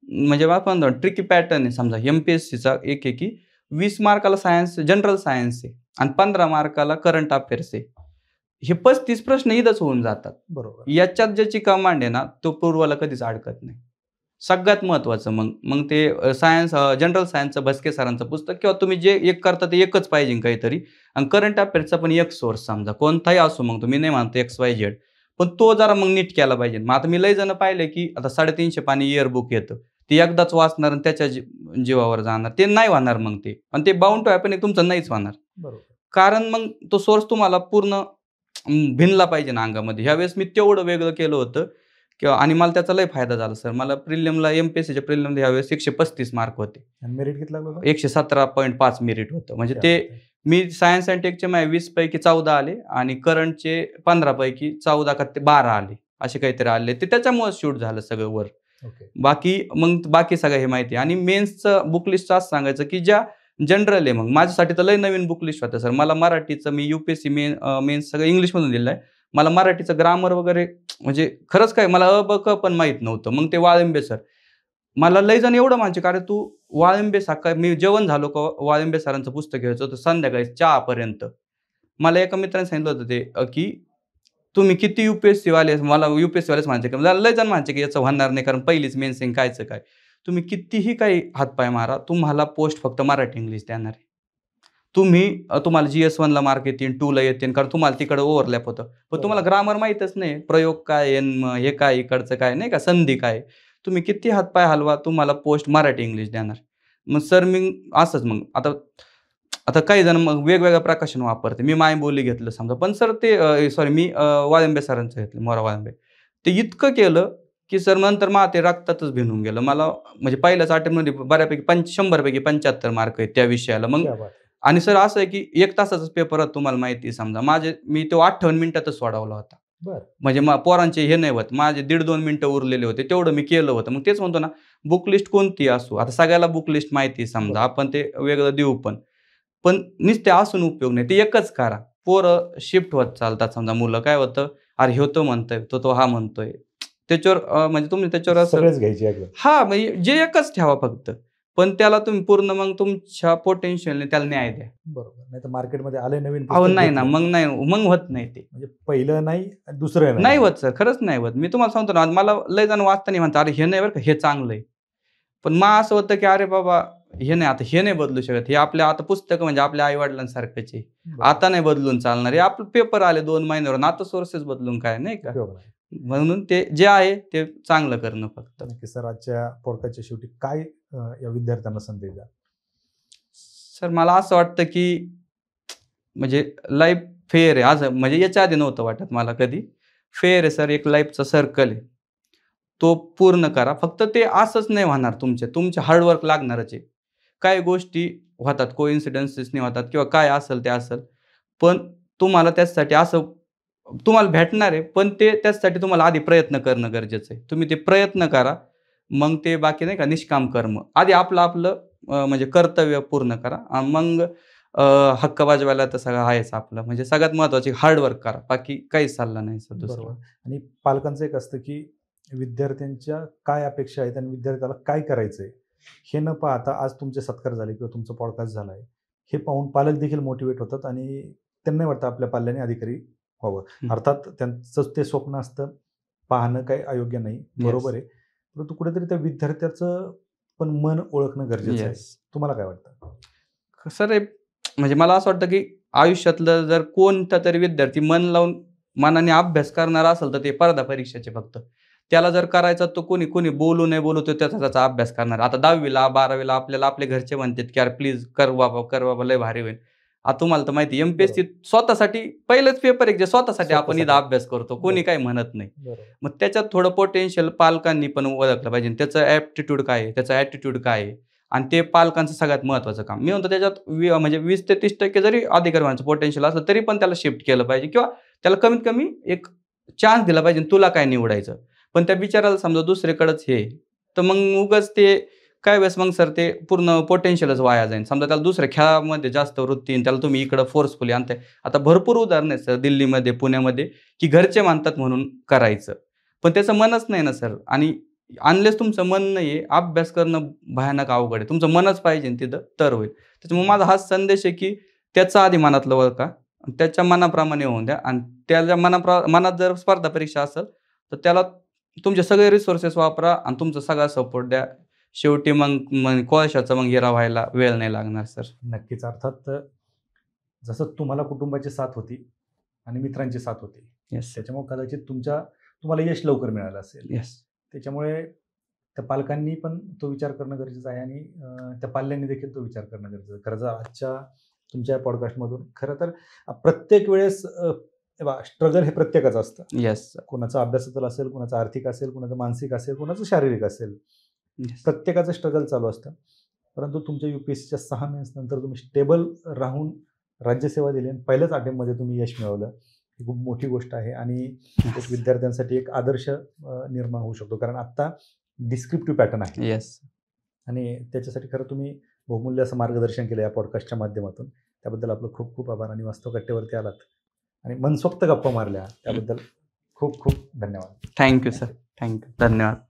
म्हणजे आपण ट्रिकी पॅटर्न आहे. समजा MPSCचा एक आहे की 20 मार्काला सायन्स, जनरल सायन्स आहे आणि 15 मार्काला करंट अफेअर्स आहे. हे 35 प्रश्न इथंच होऊन जातात. बरोबर. याच्यात ज्याची कमांड आहे ना, तो पूर्वला कधीच अडकत नाही. सगळ्यात महत्त्वाचं मग ते सायन्स, जनरल सायन्सचं भस्के सरांचं पुस्तक, किंवा तुम्ही जे एक करता ते एकच पाहिजे काहीतरी. आणि करंट अफेअर्सचा पण एक सोर्स, समजा कोणताही असो, मग तुम्ही नाही म्हणतो XYZ, पण तो जरा मग नीट केला पाहिजे. मग आता मी लय जण पाहिले की आता 350 पानी इयर बुक येतं, ते एकदाच वाचणार आणि त्याच्या जीवावर जाणार, ते नाही होणार मग ते. आणि ते बाउंड टू हॅपन तुमचं नाहीच होणार. बरोबर. कारण मग तो सोर्स तुम्हाला पूर्ण भिनला पाहिजे ना अंगामध्ये. ह्यावेळेस मी तेवढं वेगळं केलं होतं किंवा, आणि मला त्याचा लय फायदा झाला सर. मला प्रिलिमला, MPSCच्या प्रिलिमला ह्यावेळेस 135 मार्क होते. आणि मेरिट किती लागलं होतं? 117.5 मेरिट होतं. म्हणजे ते मी सायन्स अँड टेकचे माझे 20 पैकी 14 आले आणि करंटचे 15 पैकी 14 का 12 आले, असे काहीतरी आले. ते त्याच्यामुळे शूट झालं सगळं वर. बाकी सगळं हे माहिती आहे. आणि मेन्सचं बुक लिस्ट असं सांगायचं की ज्या जनरल आहे. मग माझ्यासाठी तर लय नवीन बुक लिस्ट होतं सर. मला मराठीचं, मी UPSC मेन्स सगळं इंग्लिशमधून दिलं आहे. मला मराठीचं ग्रामर वगैरे म्हणजे खरंच काय, मला अ ब क पण माहीत नव्हतं. मग ते वाळिंबे सर, मला लय जण एवढं म्हणायचे, कारण तू वाळिंबे सकाळी, मी जेवण झालो का वाळिंबे सरांचं पुस्तक घ्यायचं होतं संध्याकाळी चहापर्यंत. मला एका मित्राने सांगितलं होतं ते की तुम्ही किती UPSC वाले, मला UPSC वालेच म्हणायचे, की लय जण म्हणायचे की याचं होणार नाही, कारण पहिलीच मेन्स कायचं काय. तुम्ही कितीही काही हातपाय मारा, तुम्हाला पोस्ट फक्त मराठी इंग्लिश देणार आहे. तुम्हाला GS1 ला मार्क येतील, 2 ला येतील, कारण तुम्हाला तिकडे ओव्हरलॅप होतं. पण तुम्हाला ग्रामर माहीतच नाही, प्रयोग काय आहे, हे काय, इकडचं काय, नाही का, संधी काय. तुम्ही किती हातपाय हलवा, तुम्हाला पोस्ट मराठी इंग्लिश देणार. मग सर मी असंच, मग आता काही जण मग वेगवेगळ्या प्रकाशन वापरते. मी मायबोली घेतलं समजा, पण सर ते सॉरी, मी वाळिंबे सरांचं घेतलं, मोरा वाळिंबे. ते इतकं केलं की सर नंतर मला ते रक्तातच भिनून गेलं. मला म्हणजे पहिल्याच अटेम्प्टमध्ये बऱ्यापैकी 100 पैकी 75 मार्क आहेत त्या विषयाला. मग आणि सर असं आहे की 1 तासाचाच पेपर होता, तुम्हाला माहिती आहे. समजा मी तो 58 मिनिटातच सोडवला होता. म्हणजे पोरांचे हे नाही होत, माझे 1.5-2 मिनिटं उरलेले होते, तेवढं मी केलं होतं. मग तेच म्हणतो ना, बुक लिस्ट कोणती असो, आता सगळ्याला बुक लिस्ट माहिती आहे समजा, आपण ते वेगळं देऊ, पण नुसते असून उपयोग नाही. ते एकच करा. पोरं शिफ्ट होत चालतात. समजा मुलं, काय होतं, अरे ह्यो तो म्हणतोय, तो हा म्हणतोय, त्याच्यावर म्हणजे तुम्ही त्याच्यावर सगळेच घ्यायचे. हा, म्हणजे जे एकच ठेवा फक्त, पण त्याला तुम्ही पूर्ण मग तुमच्या पोटेन्शियलने त्याला न्याय द्या. बरोबर. नाही तर मार्केटमध्ये आले नवीन नाही ना, मग होत नाही ते. म्हणजे पहिलं नाही, दुसरं नाही होत सर, खरंच नाही होत. मी तुम्हाला सांगतो ना, मला लय जण वाचताना म्हणतात, अरे हे नाही बरं का, हे चांगलं आहे. पण मग असं होतं की अरे बाबा, हे नाही, आता हे नाही बदलू शकत. हे आपल्या आता पुस्तकं म्हणजे आपल्या आई वडिलांसारखंच आहे. आता नाही बदलून चालणार. हे आपलं पेपर आले 2 महिन्यावर, आता सोर्सेस बदलून काय, नाही का. म्हणून ते जे आहे ते चांगलं करणं फक्त. नक्की सर, आजच्या पॉडकास्टच्या शेवटी काय या विद्यार्थ्यांना संदेश द्या? सर, मला असं वाटतं की म्हणजे लाईफ फेअर आहे. आज म्हणजे याच्या आधी नव्हतं वाटत मला कधी. फेअर आहे सर, एक लाईफचा सर्कल आहे, तो पूर्ण करा. फक्त ते असंच नाही होणार, तुमचे हार्डवर्क लागणारच आहे. काही गोष्टी होतात, कोइन्सिडन्सेसनी होतात, किंवा काय असेल ते असेल, पण तुम्हाला त्यासाठी असं तुम्हाला भेटणार आहे, पण ते त्यासाठी तुम्हाला आधी प्रयत्न करणं गरजेचं आहे. तुम्ही ते प्रयत्न करा, मग ते बाकी नाही का निष्काम कर्म. आधी आपलं म्हणजे कर्तव्य पूर्ण करा, मग हक्क बजावायला तर सगळं आहेच आपलं. म्हणजे सगळ्यात महत्त्वाचे हार्डवर्क करा, बाकी काहीच चाललं नाही सर दुसरं. बरोबर. आणि पालकांचं एक असतं की विद्यार्थ्यांच्या काय अपेक्षा आहेत आणि विद्यार्थ्याला काय करायचंय हे न पाहता, आज तुमचे सत्कार झाले किंवा तुमचा पॉडकास्ट झाला आहे, हे पाहून पालक देखील मोटिवेट होतात आणि त्यांना वाटतं आपल्या पाल्याने अधिकारी व्हावं. अर्थात त्यांचं ते स्वप्न असतं, पाहणं काही अयोग्य नाही, बरोबर आहे. परंतु कुठेतरी त्या विद्यार्थ्याचं पण मन ओळखणं गरजेचं आहे. तुम्हाला काय वाटतं? सर, म्हणजे मला असं वाटतं की आयुष्यातलं जर कोणता तरी विद्यार्थी मन लावून मनाने अभ्यास करणारा असेल तर ते स्पर्धा परीक्षेचे फक्त. त्याला जर करायचा तो कोणी बोलू नाही बोलू तो त्याचा अभ्यास करणार. आता 10वीला 12वीला आपल्याला आपले घरचे म्हणतात की "यार प्लीज कर बाबा लय भारी होईल." आता तुम्हाला तर माहिती एम-पी-एस-सी स्वतःसाठी पहिलेच पेपर आहे जे स्वतःसाठी आपण इथं स्वतःसाठी. अभ्यास करतो. कोणी काही म्हणत नाही. बरोबर. मग त्याच्यात थोडं पोटेन्शियल पालकांनी पण ओळखलं पाहिजे. त्याचं ॲप्टिट्यूड काय आहे? त्याचा ॲटिट्यूड काय आहे? आणि ते पालकांचं सगळ्यात महत्त्वाचं काम. मी म्हणतो त्याच्यात म्हणजे 20% ते 30% जरी अधिकारी व्हायचं पोटेन्शियल असलं तरी पण त्याला शिफ्ट केलं पाहिजे किंवा त्याला कमीत कमी एक चान्स दिला पाहिजे तुला काय निवडायचं. पण त्या बिचाराला समजा दुसरीकडेच हे, तर मग उगाच ते काही वेळेस मग सर ते पूर्ण पोटेन्शियलच वाया जाईल. समजा त्याला दुसऱ्या खेळामध्ये जास्त वृत्ती आहे त्याला तुम्ही इकडं फोर्सफुली आणताय. आता भरपूर उदाहरणं आहेत सर दिल्लीमध्ये, पुण्यामध्ये, की घरचे म्हणतात म्हणून करायचं. पण त्याचं मनच नाही ना सर आणि अनलेस तुमचं मन नाहीये, अभ्यास करणं भयानक अवघड आहे. तुमचं मनच पाहिजे तिथं तर होईल. त्याच्यामुळे माझा हाच संदेश आहे, की त्याचं आधी मनातलं ओळखा. त्याच्या मनाप्रमाणे होऊन द्या आणि त्याच्या मनात जर स्पर्धा परीक्षा असेल, तर त्याला तुमचे सगळे रिसोर्सेस वापरा आणि तुमचा सगळा सपोर्ट द्या. शेवटी मग कोळशाचा मग हिरा व्हायला वेळ नाही लागणार सर. नक्कीच. अर्थात जसं तुम्हाला कुटुंबाची साथ होती आणि मित्रांची साथ होती. येस, त्याच्यामुळे कदाचित तुम्हाला यश लवकर मिळालं असेल. येस. त्याच्यामुळे त्या पालकांनी पण तो विचार करणं गरजेचं आहे आणि त्या पाल्यांनी देखील तो विचार करणं गरजेचं आहे. खरं तर आजच्या तुमच्या या पॉडकास्टमधून खरं तर प्रत्येक वेळेस स्ट्रगल हे प्रत्येकाचं असतं. येस, कोणाचं अभ्यासाचं असेल, कोणाचं आर्थिक असेल, कोणाचं मानसिक असेल, कोणाचं शारीरिक असेल. येस. प्रत्येकाचं स्ट्रगल चालू असतं. परंतु तुमच्या UPSCच्या 6 महिन्स नंतर तुम्ही स्टेबल राहून राज्यसेवा दिली आणि पहिल्याच अटेम्प्टमध्ये तुम्ही यश मिळवलं. ही खूप मोठी गोष्ट आहे आणि एक विद्यार्थ्यांसाठी एक आदर्श निर्माण होऊ शकतो. कारण आत्ता डिस्क्रिप्टिव्ह पॅटर्न आहे येस. आणि त्याच्यासाठी खरं तुम्ही बहुमूल्य असं मार्गदर्शन केलं या पॉडकास्टच्या माध्यमातून. त्याबद्दल आपलं खूप खूप आभार आणि वास्तव कट्टेवरती आलात आणि मनसोक्त गप्पा मारल्या त्याबद्दल खूप खूप धन्यवाद. Thank you sir. Thank you. धन्यवाद.